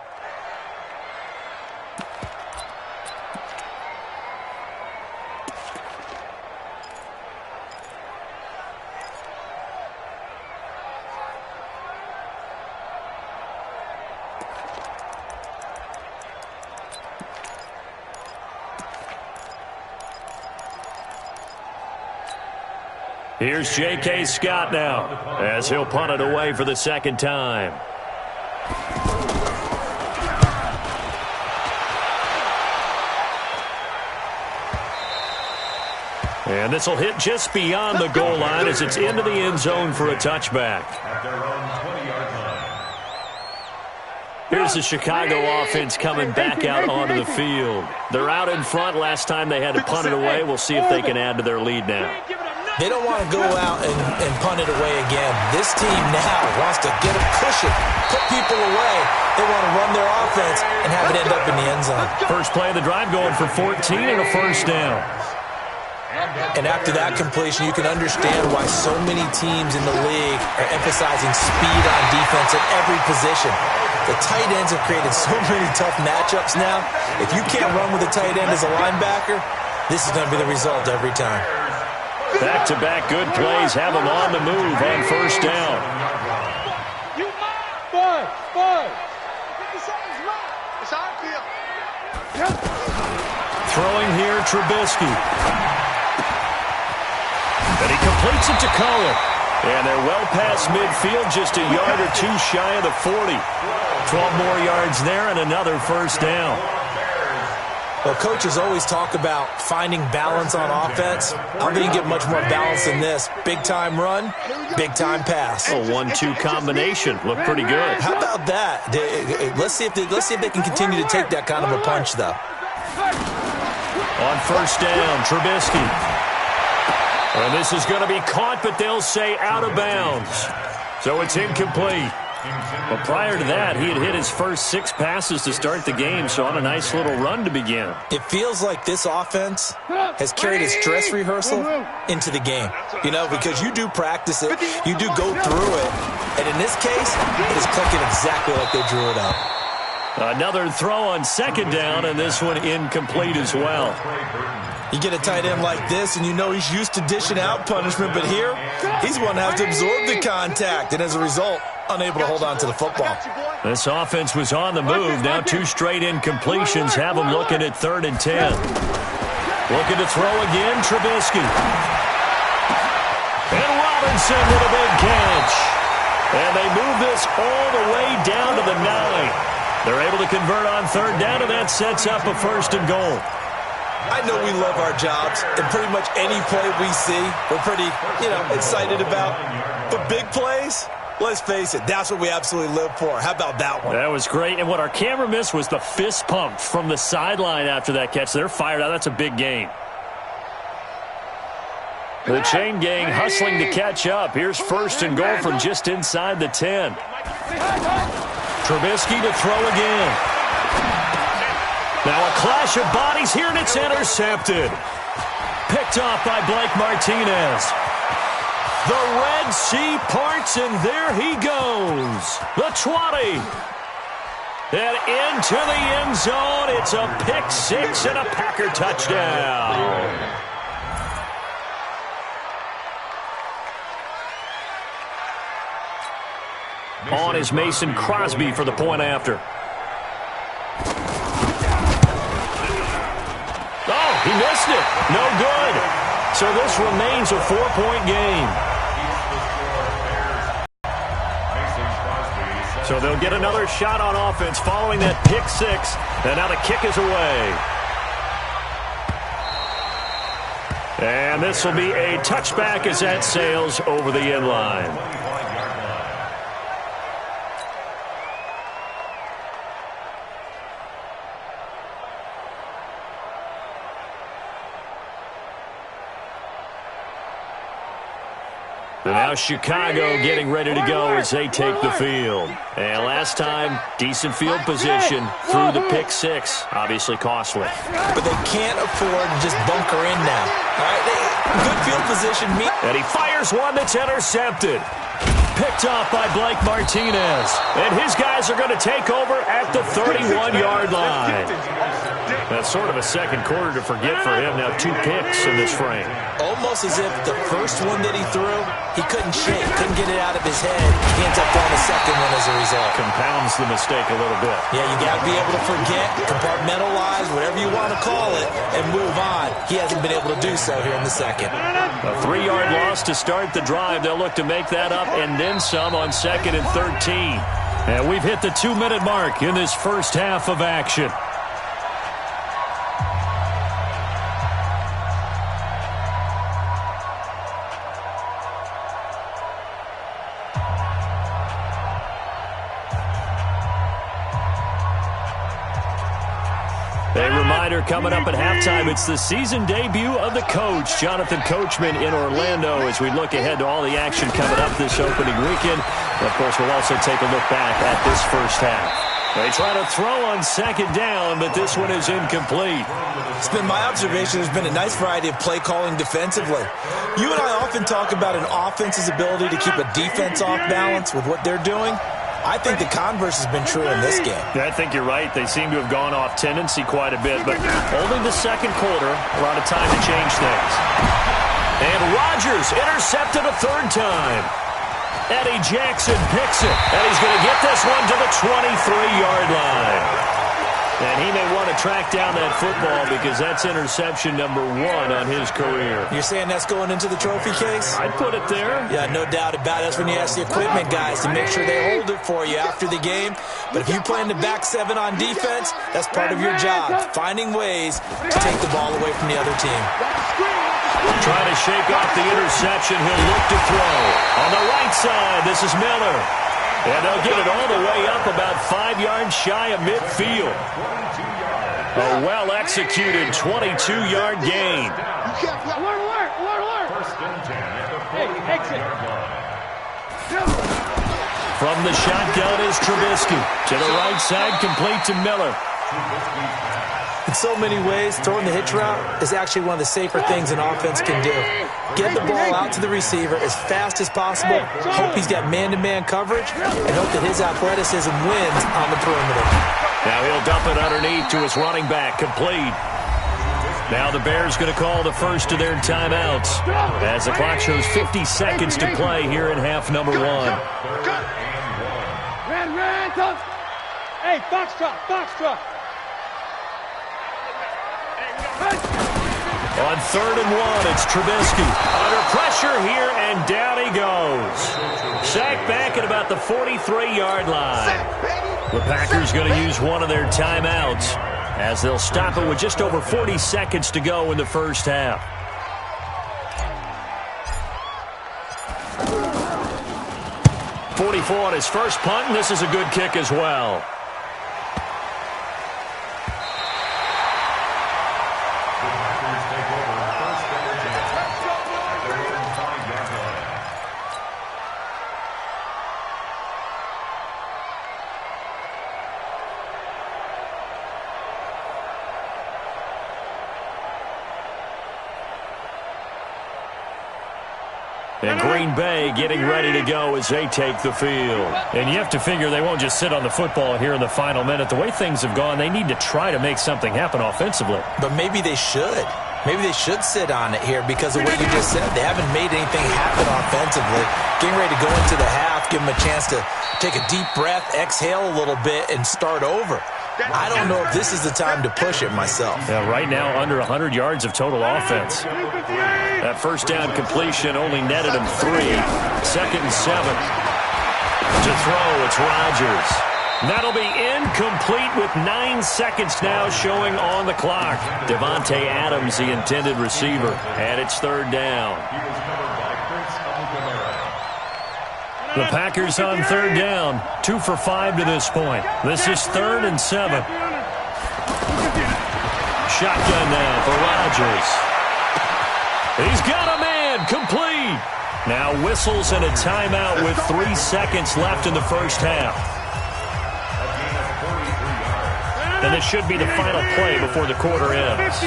Here's J.K. Scott now as he'll punt it away for the 2nd time. And this will hit just beyond the goal line as it's into the end zone for a touchback. Here's the Chicago offense coming back out onto the field. They're out in front. Last time they had to punt it away. We'll see if they can add to their lead now. They don't want to go out and punt it away again. This team now wants to get them pushing, put people away. They want to run their offense and have it end up in the end zone. First play of the drive going for 14 and a 1st down. And after that completion, you can understand why so many teams in the league are emphasizing speed on defense at every position. The tight ends have created so many tough matchups now. If you can't run with a tight end as a linebacker, this is going to be the result every time. Back-to-back good plays have them on the move on first down. Throwing here, Trubisky. And he completes it to Cohen. And they're well past midfield, just a yard or two shy of the 40. 12 more yards there and another first down. Well, coaches always talk about finding balance on offense. I don't think you get much more balance than this. Big-time run, big-time pass. A 1-2 combination. Looked pretty good. How about that? Let's see if they can continue to take that kind of a punch, though. On first down, Trubisky. And this is going to be caught, but they'll say out of bounds. So it's incomplete. But prior to that, he had hit his first 6 passes to start the game, so on a nice little run to begin. It feels like this offense has carried its dress rehearsal into the game. You know, because you do practice it, you do go through it, and in this case, it is clicking exactly like they drew it up. Another throw on second down, and this one incomplete as well. You get a tight end like this, and you know he's used to dishing out punishment, but here, he's going to have to absorb the contact, and as a result, unable to hold on to the football. This offense was on the move. Now 2 straight incompletions have them looking at 3rd and 10. Looking to throw again, Trubisky. And Robinson with a big catch. And they move this all the way down to the 9. They're able to convert on 3rd down, and that sets up a 1st and goal. I know we love our jobs, and pretty much any play we see, we're pretty, excited about. But big plays, let's face it, that's what we absolutely live for. How about that one? That was great, and what our camera missed was the fist pump from the sideline after that catch. They're fired out. That's a big gain. The chain gang hustling to catch up. Here's 1st and goal from just inside the 10. Trubisky to throw again. Now a clash of bodies here, and it's intercepted. Picked off by Blake Martinez. The Red Sea parts, and there he goes. The 20. And into the end zone. It's a pick 6 and a Packer touchdown. On is Mason Crosby for the point after. Oh, he missed it. No good. So this remains a 4-point game. So they'll get another shot on offense following that pick 6. And now the kick is away. And this will be a touchback as that sails over the end line. Now Chicago getting ready to go as they take the field. And last time, decent field position through the pick 6. Obviously costly. But they can't afford to just bunker in now. All right, good field position. And he fires one that's intercepted. Picked off by Blake Martinez. And his guys are going to take over at the 31-yard line. That's sort of a second quarter to forget for him. Now 2 picks in this frame. Almost as if the first one that he threw, he couldn't shake, couldn't get it out of his head. He ends up throwing a second one as a result. Compounds the mistake a little bit. Yeah, you got to be able to forget, compartmentalize, whatever you want to call it, and move on. He hasn't been able to do so here in the second. A 3-yard loss to start the drive. They'll look to make that up and then some on 2nd and 13. And we've hit the 2-minute mark in this first half of action. A reminder coming up at halftime, it's the season debut of the coach, Jonathan Coachman in Orlando, as we look ahead to all the action coming up this opening weekend. And of course, we'll also take a look back at this first half. They try to throw on second down, but this one is incomplete. It's been my observation there's been a nice variety of play calling defensively. You and I often talk about an offense's ability to keep a defense off balance with what they're doing. I think the converse has been true in this game. I think you're right. They seem to have gone off tendency quite a bit, but only the second quarter, a lot of time to change things. And Rodgers intercepted a third time. Eddie Jackson picks it, and he's going to get this one to the 23-yard line. And he may want to track down that football because that's interception number 1 on his career. You're saying that's going into the trophy case? I'd put it there. Yeah, no doubt about it. That's when you ask the equipment guys to make sure they hold it for you after the game. But if you play in the back 7 on defense, that's part of your job, finding ways to take the ball away from the other team. Trying to shake off the interception. He'll look to throw. On the right side, this is Miller. And they'll get it all the way up about 5 yards shy of midfield. A well-executed 22-yard gain. Alert! First and 10 at the 40-yard line. From the shotgun is Trubisky. To the right side, complete to Miller. In so many ways, throwing the hitch route is actually one of the safer things an offense can do. Get the ball out to the receiver as fast as possible, hope he's got man-to-man coverage, and hope that his athleticism wins on the perimeter. Now he'll dump it underneath to his running back, complete. Now the Bears going to call the first of their timeouts as the clock shows 50 seconds to play here in half number 1. Ran, tough. Hey, foxtrot. On 3rd and 1, it's Trubisky. Under pressure here, and down he goes. Sacked back at about the 43-yard line. The Packers going to use one of their timeouts as they'll stop it with just over 40 seconds to go in the first half. .44 on his first punt, and this is a good kick as well. And Green Bay getting ready to go as they take the field. And you have to figure they won't just sit on the football here in the final minute. The way things have gone, they need to try to make something happen offensively. But maybe they should. Maybe they should sit on it here because of what you just said. They haven't made anything happen offensively. Getting ready to go into the half, give them a chance to take a deep breath, exhale a little bit, and start over. I don't know if this is the time to push it myself. Yeah, right now, under 100 yards of total offense. That first down completion only netted him 3. 2nd and 7. To throw, it's Rodgers. That'll be incomplete with 9 seconds now showing on the clock. Devontae Adams, the intended receiver, and it's 3rd down. The Packers on 3rd down, 2 for 5 to this point. This is 3rd and 7. Shotgun now for Rodgers. He's got a man, complete. Now whistles and a timeout with 3 seconds left in the first half. And this should be the final play before the quarter ends.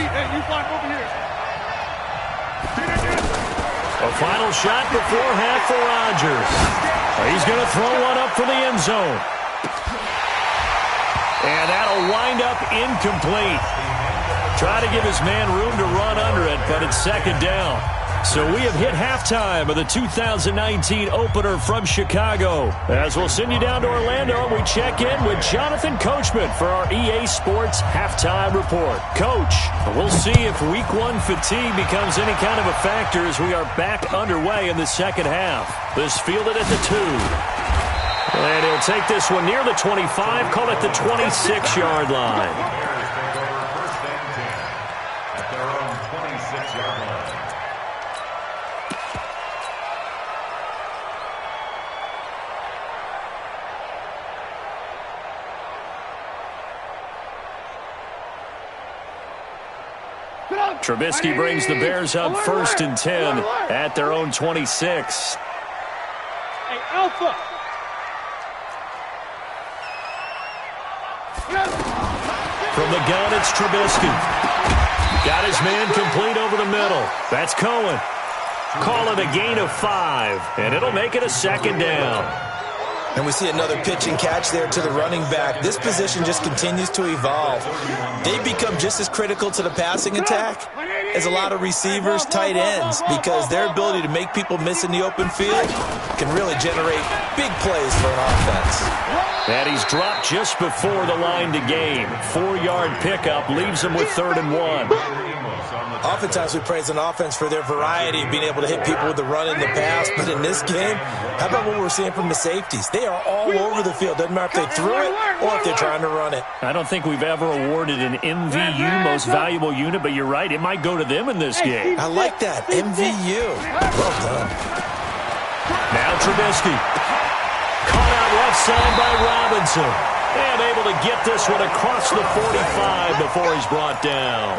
A final shot before half for Rodgers. He's going to throw one up for the end zone. And that'll wind up incomplete. Try to give his man room to run under it, but it's 2nd down. So we have hit halftime of the 2019 opener from Chicago. As we'll send you down to Orlando, we check in with Jonathan Coachman for our EA Sports Halftime Report. Coach, we'll see if Week 1 fatigue becomes any kind of a factor as we are back underway in the second half. This fielded at the 2. And he'll take this one near the 25, call it the 26-yard line. Trubisky brings the Bears up 1st and 10 at their own 26. Hey, Alpha. From the gun, it's Trubisky. Got his man complete over the middle. That's Cohen. Call it a gain of 5, and it'll make it a second down. And we see another pitch and catch there to the running back. This position just continues to evolve. They become just as critical to the passing attack as a lot of receivers, tight ends, because their ability to make people miss in the open field can really generate big plays for an offense. And he's dropped just before the line to gain. 4-yard pickup leaves him with 3rd and 1. Oftentimes we praise an offense for their variety of being able to hit people with the run and the pass, but in this game, how about what we're seeing from the safeties? They are all over the field. Doesn't matter if they threw it or if they're trying to run it. I don't think we've ever awarded an MVU, most valuable unit, but you're right, it might go to them in this game. I like that, MVU. Well done. Now Trubisky. Caught out left side by Robinson. And able to get this one across the 45 before he's brought down.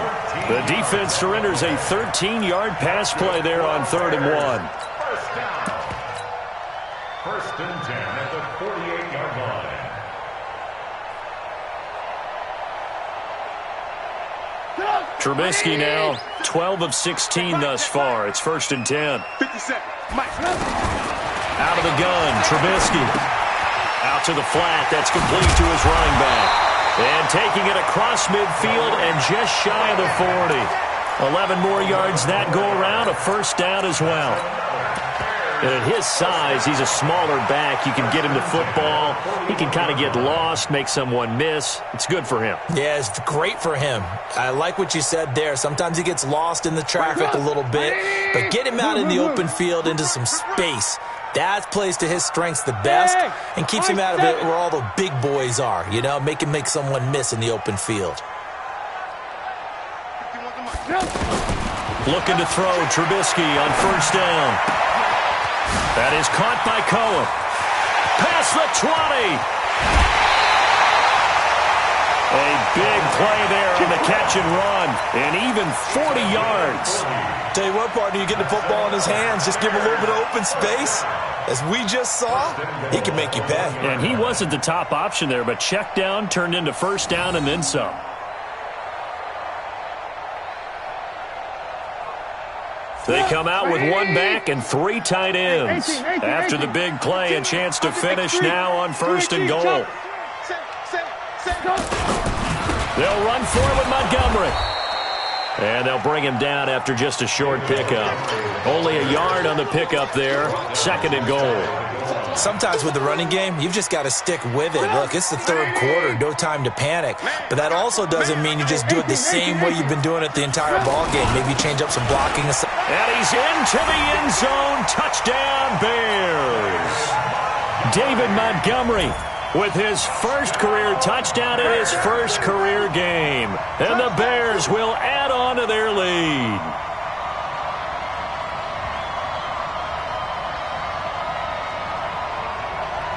The defense surrenders a 13-yard pass play there on 3rd and 1. First down. 1st and 10 at the 48-yard line. Trubisky now 12 of 16 thus far. It's 1st and 10. 50 seconds. Mike. Out of the gun, Trubisky. Out to the flat. That's complete to his running back. And taking it across midfield and just shy of the 40. 11 more yards that go around. A 1st down as well. And at his size, he's a smaller back. You can get him to football. He can kind of get lost, make someone miss. It's good for him. Yeah, it's great for him. I like what you said there. Sometimes he gets lost in the traffic a little bit. But get him out in the open field into some space. That plays to his strengths the best and keeps him out of it where all the big boys are, you know, make someone miss in the open field. Looking to throw Trubisky on 1st down. That is caught by Cohen. Past the 20. A big play there on the catch and run, and even 40 yards. Tell you what, partner, you get the football in his hands, just give him a little bit of open space. As we just saw, he can make you pay. And he wasn't the top option there, but check down turned into 1st down and then some. They come out with 1 back and 3 tight ends. After the big play, a chance to finish now on 1st and goal. They'll run for it with Montgomery. And they'll bring him down after just a short pickup. Only a yard on the pickup there. 2nd and goal. Sometimes with the running game, you've just got to stick with it. Look, it's the 3rd quarter, no time to panic. But that also doesn't mean you just do it the same way you've been doing it the entire ball game. Maybe change up some blocking. And he's into the end zone. Touchdown, Bears. David Montgomery with his 1st career touchdown in his 1st career game. And the Bears will add on to their lead.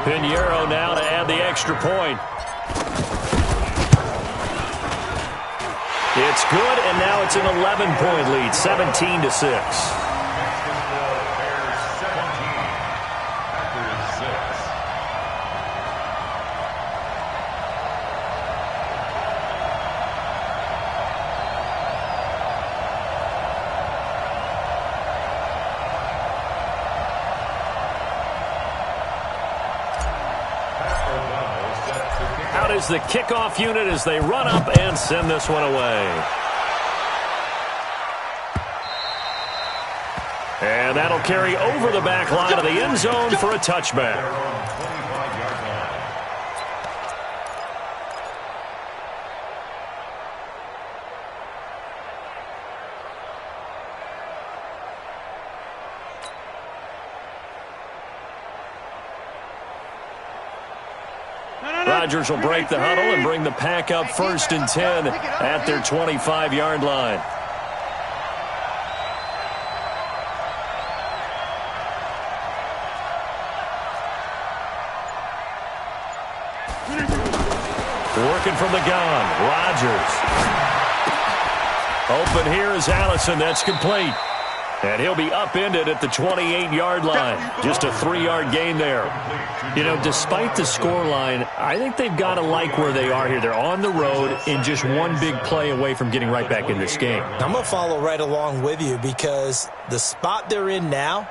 Pinheiro now to add the extra point. It's good, and now it's an 11-point lead, 17-6. Is the kickoff unit as they run up and send this one away. And that'll carry over the back line of the end zone for a touchback. Rodgers will break the huddle and bring the pack up 1st and 10 at their 25-yard line. Working from the gun, Rodgers. Open here is Allison. That's complete. And he'll be upended at the 28-yard line. Just a 3-yard gain there. You know, despite the scoreline, I think they've got to like where they are here. They're on the road and just one big play away from getting right back in this game. I'm going to follow right along with you because the spot they're in now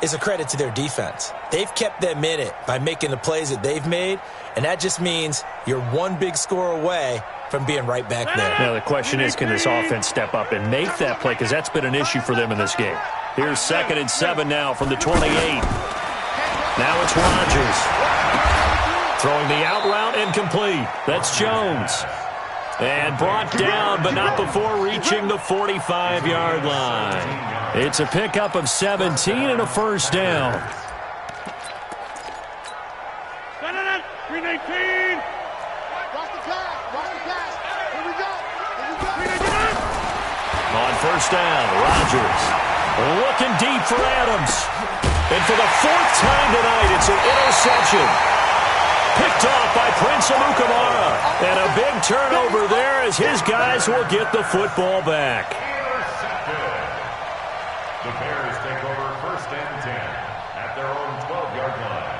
is a credit to their defense. They've kept them in it by making the plays that they've made, and that just means you're one big score away from being right back there. Now, the question is, can this offense step up and make that play? Because that's been an issue for them in this game. Here's 2nd and 7 now from the 28. Now it's Rodgers. Throwing the out route incomplete. That's Jones. And brought down, but not before reaching the 45-yard line. It's a pickup of 17 and a first down. 319. On first down, Rodgers looking deep for Adams. And for the 4th time tonight, it's an interception. Picked off by Prince Amukamara. And a big turnover there as his guys will get the football back. Intercepted. The Bears take over 1st and 10 at their own 12-yard line.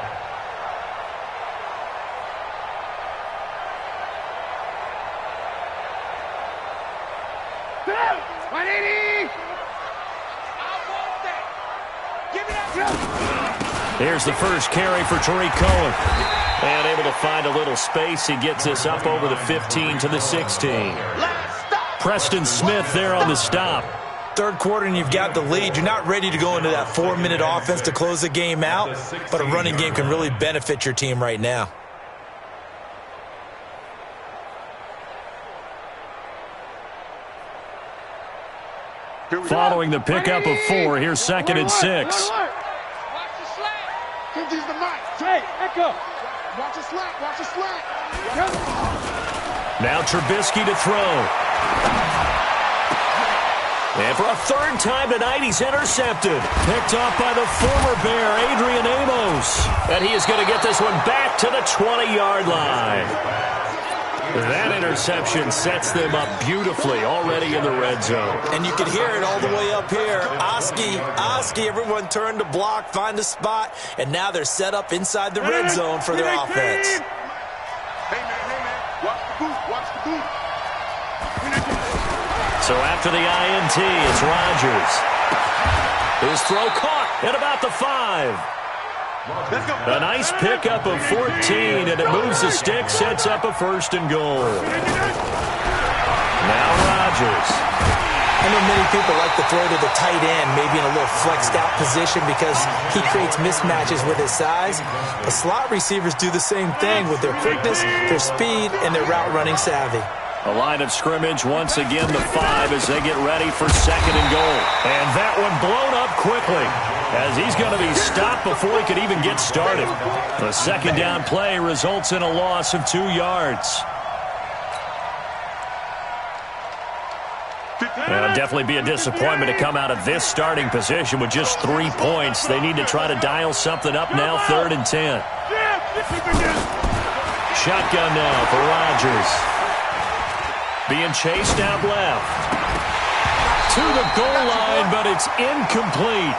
Here's the first carry for Tariq Cohen. And able to find a little space. He gets us up over the 15 to the 16. Preston Smith there on the stop. Third quarter and you've got the lead. You're not ready to go into that 4-minute offense to close the game out, but a running game can really benefit your team right now. Following the pickup of 4, here's 2nd and 6. Now Trubisky to throw. And for a 3rd time tonight, he's intercepted. Picked off by the former Bear, Adrian Amos. And he is going to get this one back to the 20-yard line. That interception sets them up beautifully already in the red zone. And you can hear it all the way up here. Oski, everyone turned to block, find a spot, and now they're set up inside the red zone for their offense. Hey, man, watch the boot. So after the INT, it's Rodgers. His throw caught at about the 5. A nice pickup of 14, and it moves the stick, sets up a 1st and goal. Now Rodgers. I know many people like to throw to the tight end, maybe in a little flexed out position because he creates mismatches with his size. But slot receivers do the same thing with their quickness, their speed, and their route running savvy. A line of scrimmage, once again the 5 as they get ready for 2nd and goal. And that one blown up quickly as he's going to be stopped before he could even get started. The 2nd down play results in a loss of 2 yards. It'll definitely be a disappointment to come out of this starting position with just 3 points. They need to try to dial something up now, 3rd and 10. Shotgun now for Rodgers. Being chased out left. To the goal line, but it's incomplete.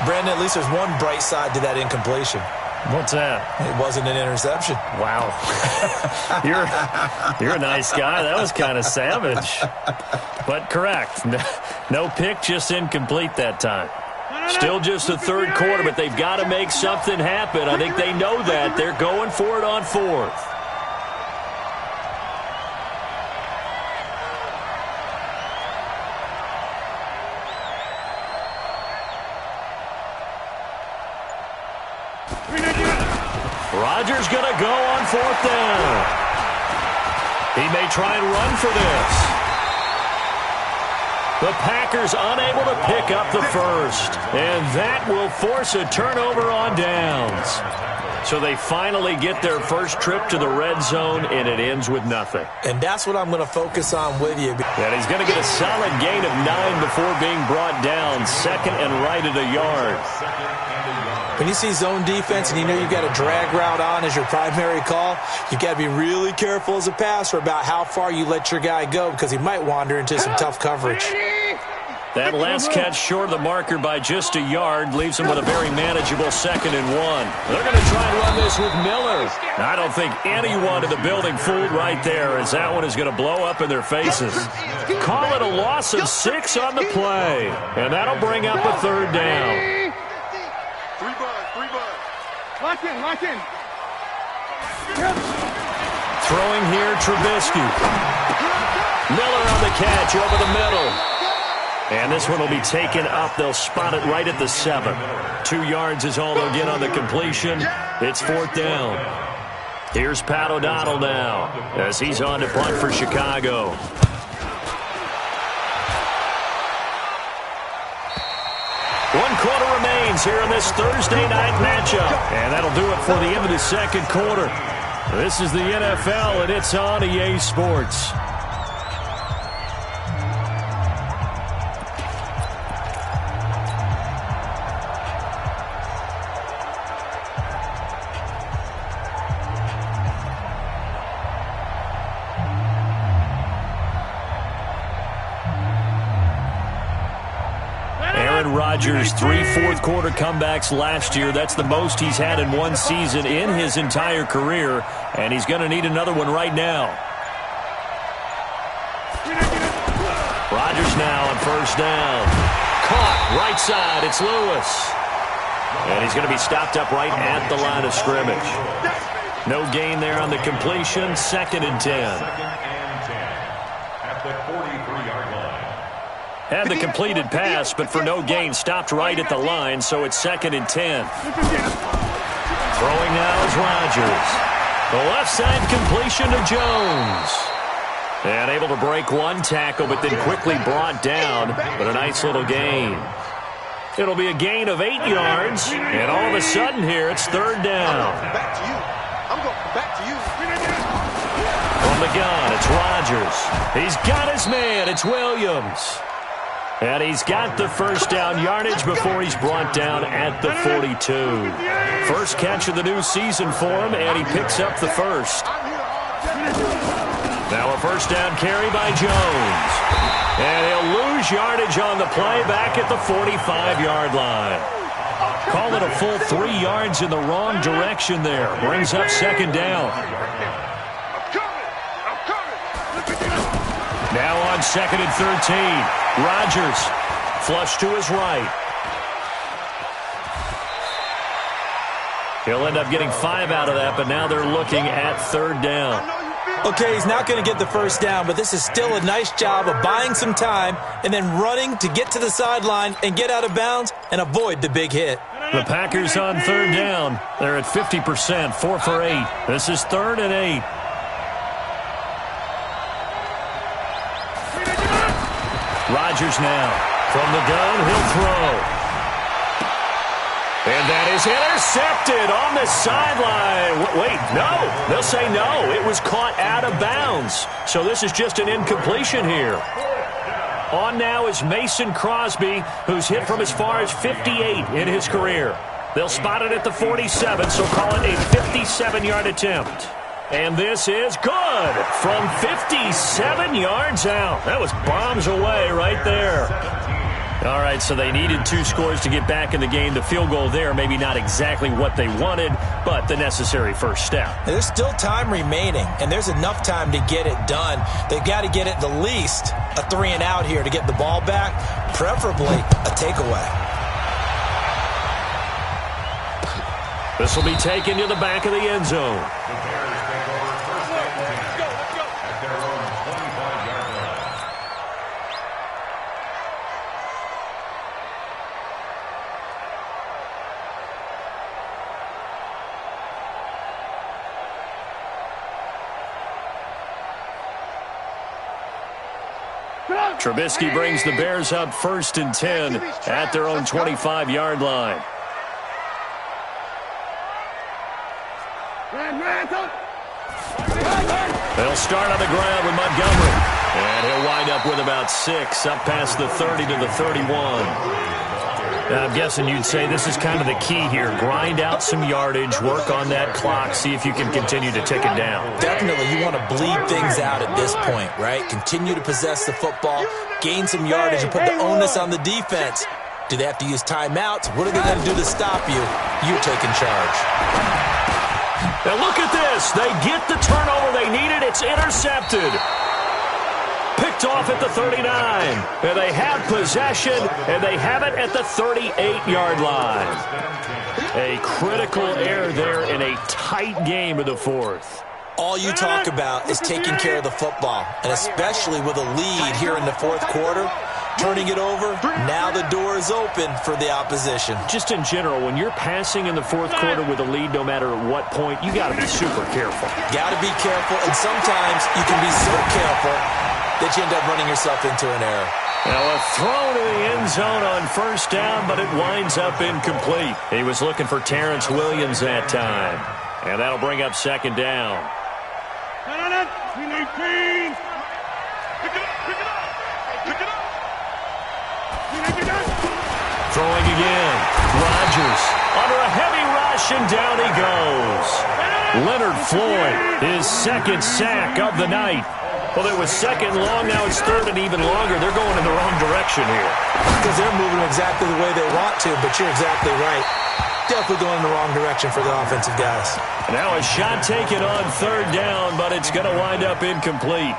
Brandon, at least there's one bright side to that incompletion. What's that? It wasn't an interception. Wow. You're a nice guy. That was kind of savage. But correct. No pick, just incomplete that time. Still just the 3rd quarter, but they've got to make something happen. I think they know that. They're going for it on 4th. Rodgers going to go on 4th down. He may try and run for this. The Packers unable to pick up the 1st. And that will force a turnover on downs. So they finally get their first trip to the red zone, and it ends with nothing. And that's what I'm going to focus on with you. And he's going to get a solid gain of 9 before being brought down. 2nd and right at a yard. When you see zone defense and you know you've got a drag route on as your primary call, you've got to be really careful as a passer about how far you let your guy go because he might wander into some tough coverage. That last catch short of the marker by just a yard leaves them with a very manageable 2nd and 1. They're going to try and run this with Miller. I don't think anyone in the building fooled right there, as that one is going to blow up in their faces. Call it a loss of 6 on the play, and that'll bring up a 3rd down. 3 buds. Lock in. Throwing here, Trubisky. Miller on the catch over the middle. And this one will be taken up. They'll spot it right at the 7. 2 yards is all they'll get on the completion. It's 4th down. Here's Pat O'Donnell now as he's on to punt for Chicago. One quarter remains here in this Thursday night matchup. And that'll do it for the end of the 2nd quarter. This is the NFL, and it's on EA Sports. Rodgers, 3 fourth-quarter comebacks last year. That's the most he's had in one season in his entire career, and he's going to need another one right now. Rodgers now on 1st down. Caught right side. It's Lewis. And he's going to be stopped up right at the line of scrimmage. No gain there on the completion. 2nd and 10. At the 43-yard line. Had the completed pass, but for no gain, stopped right at the line, so it's 2nd and 10. Throwing now is Rodgers. The left side completion to Jones. And able to break one tackle, but then quickly brought down, but a nice little gain. It'll be a gain of 8 yards, and all of a sudden here, it's 3rd down. I'm going back to you. From the gun, it's Rodgers. He's got his man. It's Williams. And he's got the 1st down yardage before he's brought down at the 42. First catch of the new season for him, and he picks up the 1st. Now a 1st down carry by Jones. And he'll lose yardage on the play back at the 45-yard line. Call it a full 3 yards in the wrong direction there. Brings up 2nd down. Now on 2nd and 13. Rodgers, flush to his right. He'll end up getting 5 out of that, but now they're looking at 3rd down. Okay, he's not going to get the 1st down, but this is still a nice job of buying some time and then running to get to the sideline and get out of bounds and avoid the big hit. The Packers on 3rd down. They're at 50%, 4 for 8. This is 3rd and 8. Rodgers now. From the gun, he'll throw. And that is intercepted on the sideline. Wait, no. They'll say no. It was caught out of bounds. So this is just an incompletion here. On now is Mason Crosby, who's hit from as far as 58 in his career. They'll spot it at the 47, so call it a 57-yard attempt. And this is good from 57 yards out. That was bombs away right there. All right, so they needed 2 scores to get back in the game. The field goal there, maybe not exactly what they wanted, but the necessary first step. There's still time remaining, and there's enough time to get it done. They've got to get it the least a 3 and out here to get the ball back, preferably a takeaway. This will be taken to the back of the end zone. Trubisky brings the Bears up 1st and 10 at their own 25-yard line. They'll start on the ground with Montgomery. And he'll wind up with about 6 up past the 30 to the 31. I'm guessing you'd say this is kind of the key here. Grind out some yardage, work on that clock, see if you can continue to tick it down. Definitely, you want to bleed things out at this point, right? Continue to possess the football, gain some yardage, and put the onus on the defense. Do they have to use timeouts? What are they going to do to stop you? You're taking charge. Now look at this. They get the turnover they needed. It's intercepted. Picked off at the 39. And they have possession, and they have it at the 38-yard line. A critical error there in a tight game of the fourth. All you talk about is taking care of the football, and especially with a lead here in the fourth quarter, turning it over, now the door is open for the opposition. Just in general, when you're passing in the fourth quarter with a lead, no matter at what point, you got to be super careful. Got to be careful, and sometimes you can be so careful that you end up running yourself into an error. Now a throw to the end zone on first down, but it winds up incomplete. He was looking for Terrence Williams that time, and that'll bring up second down. 319. Pick it up, pick it up, pick it up. 319. Throwing again. Rodgers under a heavy rush, and down he goes. Leonard Floyd, his second sack of the night. Well, it was second long, now it's third and even longer. They're going in the wrong direction here. Because they're moving exactly the way they want to, but you're exactly right. Definitely going in the wrong direction for the offensive guys. Now a shot taken on third down, but it's going to wind up incomplete.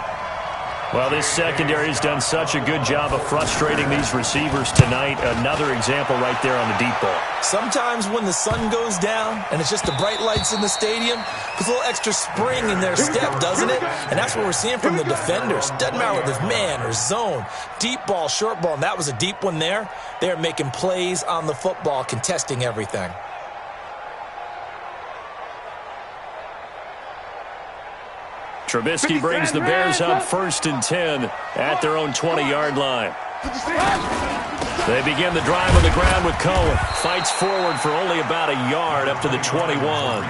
Well, this secondary has done such a good job of frustrating these receivers tonight. Another example right there on the deep ball. Sometimes when the sun goes down and it's just the bright lights in the stadium, puts a little extra spring in their step, doesn't it? And that's what we're seeing from the defenders. Doesn't matter whether it's man or zone, deep ball, short ball, and that was a deep one there. They're making plays on the football, contesting everything. Trubisky brings the Bears up 1st and 10 at their own 20-yard line. They begin the drive on the ground with Cohen. Fights forward for only about a yard up to the 21.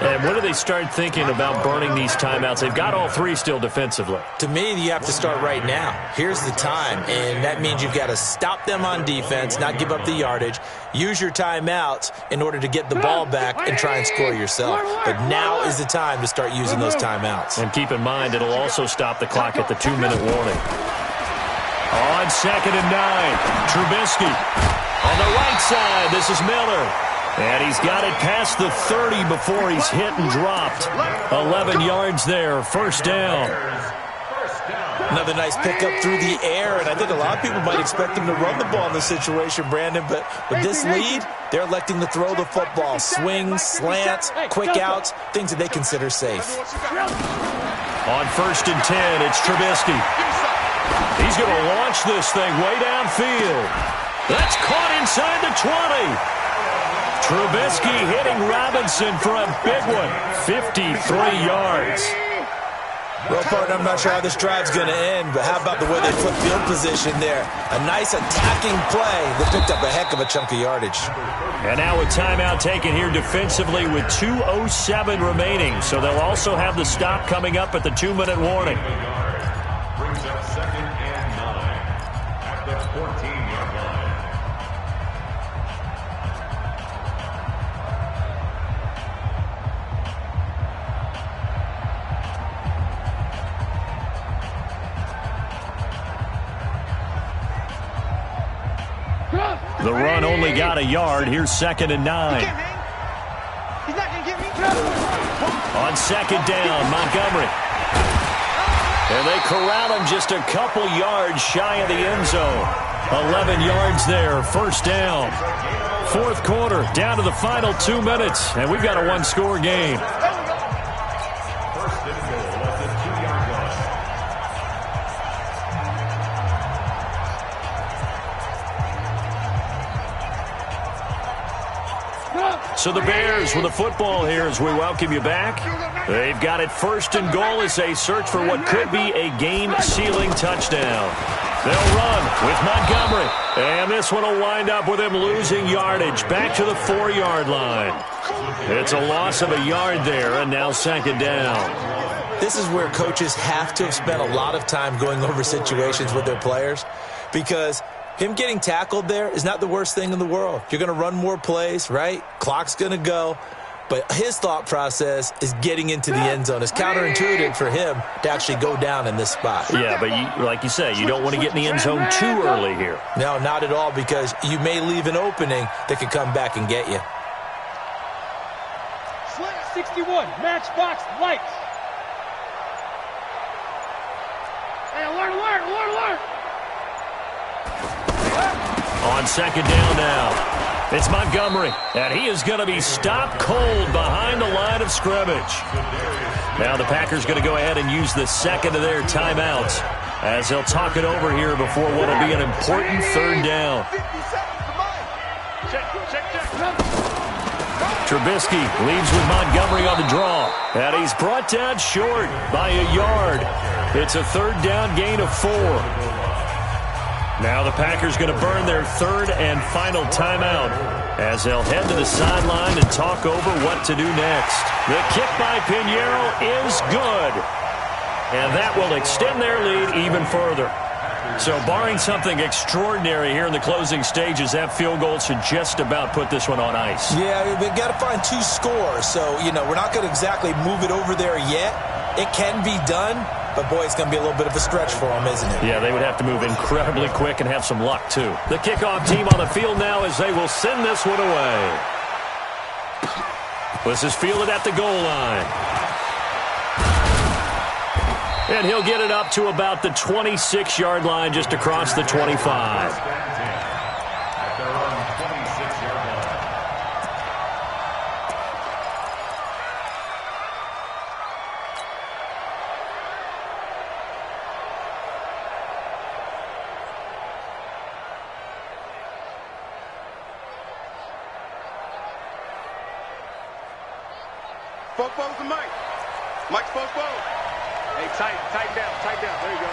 And when do they start thinking about burning these timeouts? They've got all three still defensively. To me, you have to start right now. Here's the time, and that means you've got to stop them on defense, not give up the yardage, use your timeouts in order to get the ball back and try and score yourself. But now is the time to start using those timeouts. And keep in mind, it'll also stop the clock at the 2-minute warning. On 2nd and 9, Trubisky. On the right side, this is Miller. And he's got it past the 30 before he's hit and dropped. 11 yards there, first down. Another nice pickup through the air, and I think a lot of people might expect them to run the ball in this situation, Brandon, but with this lead, they're electing to throw the football. Swings, slants, quick outs, things that they consider safe. On 1st and 10, it's Trubisky. He's going to launch this thing way downfield. That's caught inside the 20. Trubisky hitting Robinson for a big one, 53 yards. Well, partner, I'm not sure how this drive's going to end, but how about the way they flip field position there? A nice attacking play that picked up a heck of a chunk of yardage. And now a timeout taken here defensively with 2:07 remaining, so they'll also have the stop coming up at the 2-minute warning. Brings up 2nd and 9 at the 14-yard line. The run only got a yard. Here's 2nd and 9. He's not going to get me. On 2nd down, Montgomery. And they corral him just a couple yards shy of the end zone. 11 yards there, first down. Fourth quarter, down to the final 2 minutes, and we've got a one-score game. First and goal at the 2-yard line. So the Bears with the football here as we welcome you back. They've got it 1st and goal as they search for what could be a game-sealing touchdown. They'll run with Montgomery. And this one will wind up with him losing yardage back to the 4-yard line. It's a loss of a yard there, and now 2nd down. This is where coaches have to have spent a lot of time going over situations with their players, because Him getting tackled there is not the worst thing in the world. You're going to run more plays, right? Clock's going to go. But his thought process is getting into the end zone. It's counterintuitive for him to actually go down in this spot. Yeah, but like you say, you don't want to get in the end zone too early here. No, not at all, because you may leave an opening that could come back and get you. 61, matchbox lights. Hey, alert, alert, alert, alert. On second down now. It's Montgomery, and he is going to be stopped cold behind the line of scrimmage. Now the Packers going to go ahead and use the second of their timeouts as they'll talk it over here before what will be an important third down. Trubisky leaves with Montgomery on the draw, and he's brought down short by a yard. It's a third down gain of 4. Now the Packers going to burn their third and final timeout as they'll head to the sideline and talk over what to do next. The kick by Pinheiro is good, and that will extend their lead even further. So barring something extraordinary here in the closing stages, that field goal should just about put this one on ice. Yeah, we've got to find 2 scores. So, we're not going to exactly move it over there yet. It can be done. But, boy, it's going to be a little bit of a stretch for them, isn't it? Yeah, they would have to move incredibly quick and have some luck, too. The kickoff team on the field now as they will send this one away. This is fielded at the goal line. And he'll get it up to about the 26-yard line, just across the 25. Fopo's the Mike. Mike's Fopo. Hey, tighten down. There you go.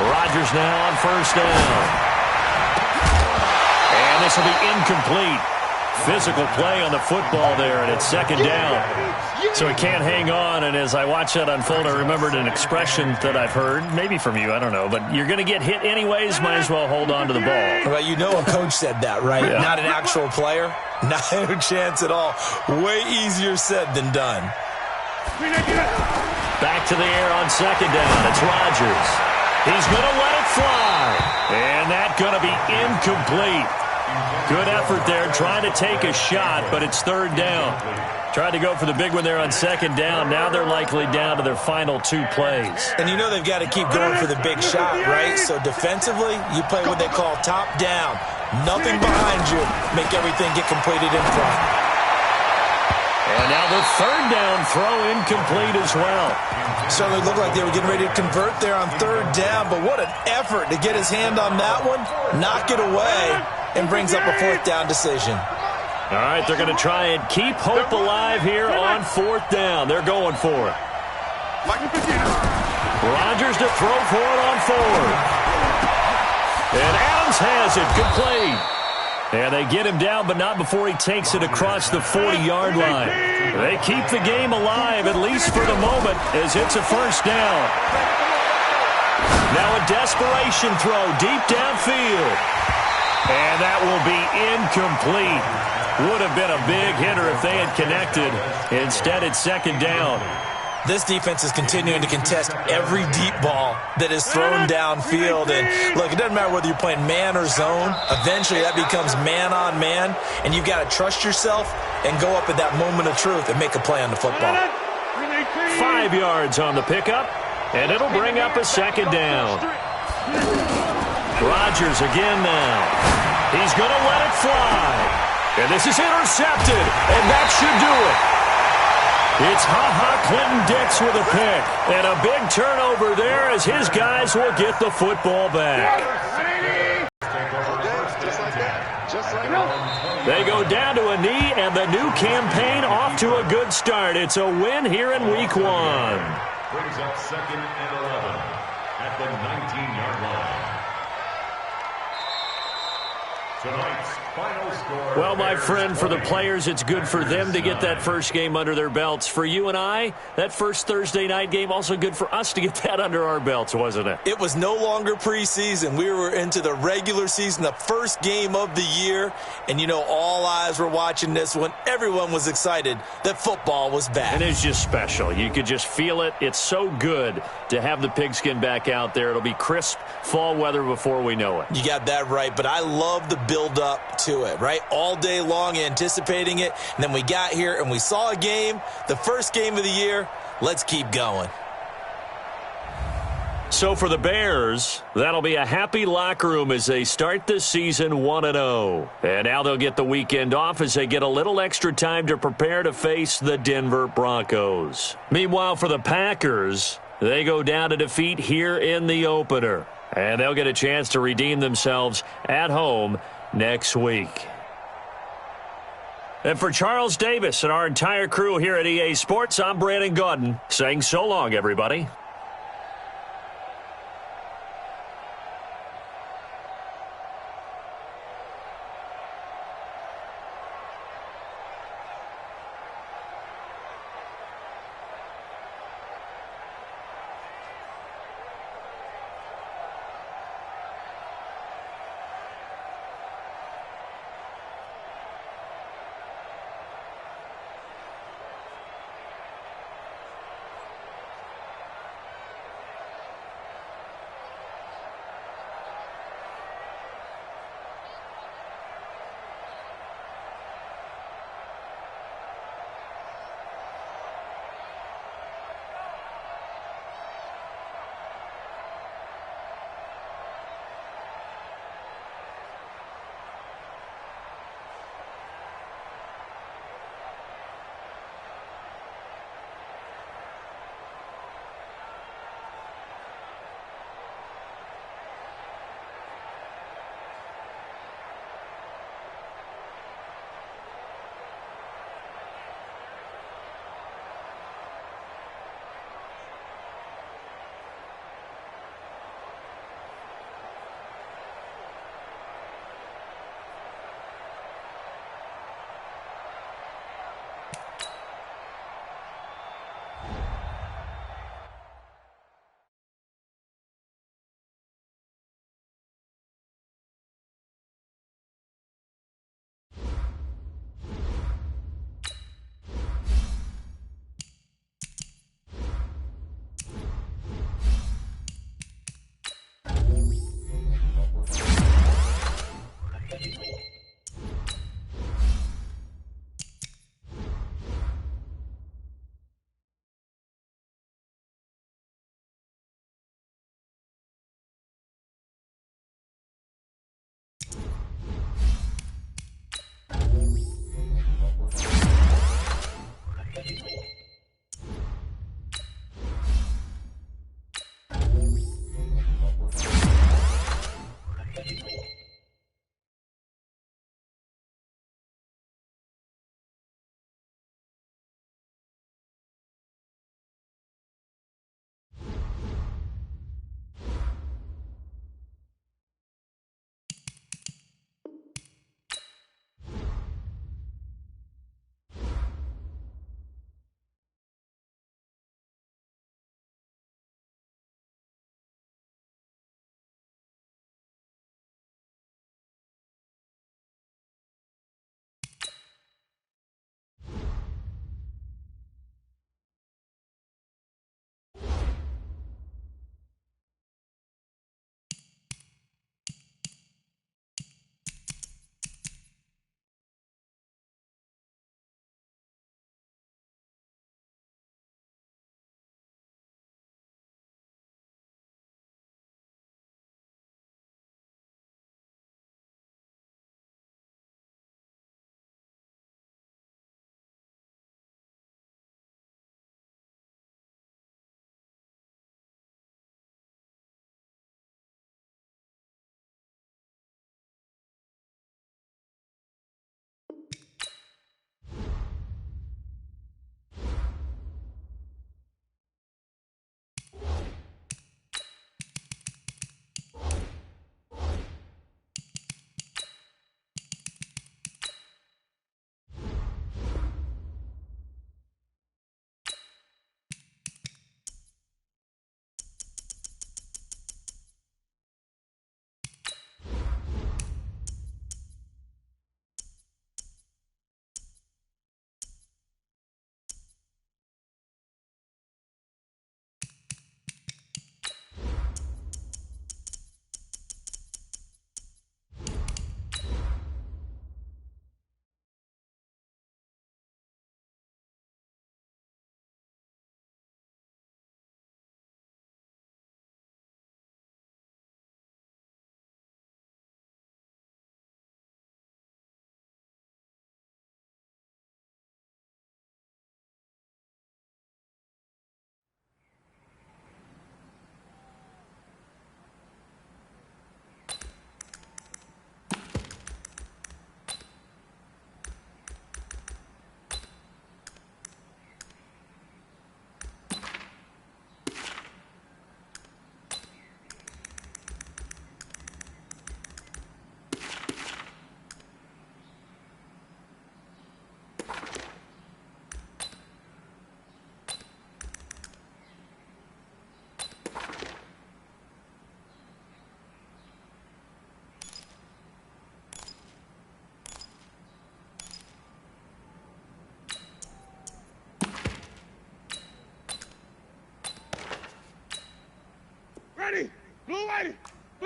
Rodgers now on first down. And this will be incomplete. Physical play on the football there, and it's second down. So he can't hang on, and as I watch that unfold, I remembered an expression that I've heard, maybe from you, I don't know, but you're going to get hit anyways, might as well hold on to the ball. Well, a coach said that, right? Yeah. Not an actual player. Not a chance at all. Way easier said than done. Back to the air on second down. It's Rodgers. He's going to let it fly, and that's going to be incomplete. Good effort there, trying to take a shot, but it's third down. Tried to go for the big one there on second down. Now they're likely down to their final 2 plays. And they've got to keep going for the big shot, right? So defensively, you play what they call top down. Nothing behind you. Make everything get completed in front. And now the third down throw incomplete as well. Certainly looked like they were getting ready to convert there on third down, but what an effort to get his hand on that one, knock it away, and brings up a 4th down decision. All right, they're going to try and keep hope alive here on 4th down. They're going for it. Rodgers to throw for it on 4th. And Adams has it, complete. And they get him down, but not before he takes it across the 40-yard line. They keep the game alive, at least for the moment, as it's a first down. Now a desperation throw deep downfield. And that will be incomplete. Would have been a big hitter if they had connected. Instead, it's second down. This defense is continuing to contest every deep ball that is thrown downfield. And, look, it doesn't matter whether you're playing man or zone. Eventually, that becomes man-on-man. And you've got to trust yourself and go up at that moment of truth and make a play on the football. 5 yards on the pickup, and it'll bring up a second down. Rodgers again now. He's going to let it fly. And this is intercepted, and that should do it. It's Clinton-Dix with a pick. And a big turnover there as his guys will get the football back. They go down to a knee, and the new campaign off to a good start. It's a win here in Week 1. Brings up 2nd and 11 at the 19-yard line. Tonight's Final score. Well, my friend, for the players, it's good for them to get that first game under their belts. For you and I, that first Thursday night game, also good for us to get that under our belts, wasn't it? It was no longer preseason. We were into the regular season, the first game of the year. And, you know, all eyes were watching this when everyone was excited that football was back. And it's just special. You could just feel it. It's so good to have the pigskin back out there. It'll be crisp fall weather before we know it. You got that right, but I love the build-up to it, right? All day long anticipating it, and then we got here and we saw a game, the first game of the year. Let's keep going. So for the Bears, that'll be a happy locker room as they start this season 1-0. And now they'll get the weekend off as they get a little extra time to prepare to face the Denver Broncos. Meanwhile, for the Packers, they go down to defeat here in the opener. And they'll get a chance to redeem themselves at home next week. And for Charles Davis and our entire crew here at EA Sports, I'm Brandon Gaudin saying so long, everybody.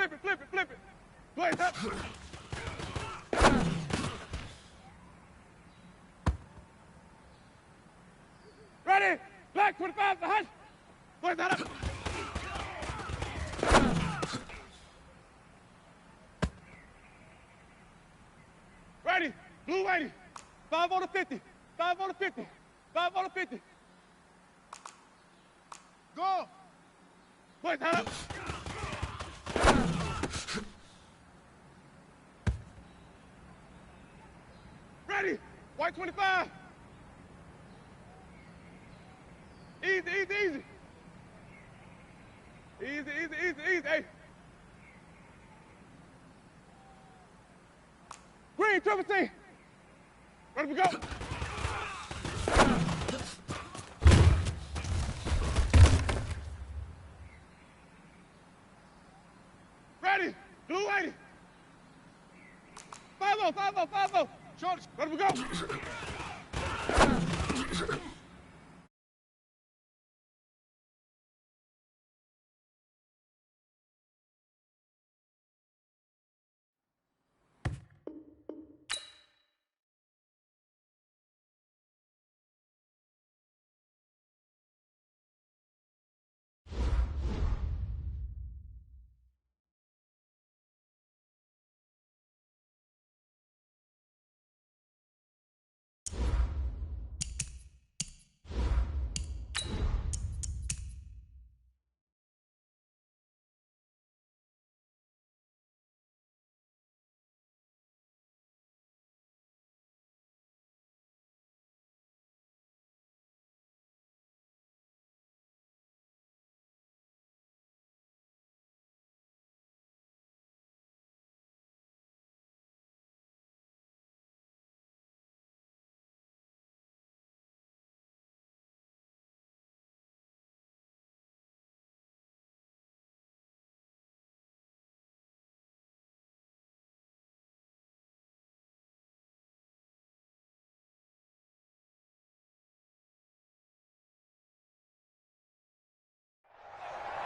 flip it, flip it, flip it. Blaze up. Ready? Black 25 to hush. Blaze that up. Ready? Blue 80. 5 on the 50. 5 on the 50. 5 on the 50. Go. Blaze that up. Ready? White 25. Easy, easy, easy. Easy, easy, easy, easy. Hey. Green, triple T. Ready to go. Ready? Blue 80. 5-0, 5-0, 5-0. Shorty, ready to go.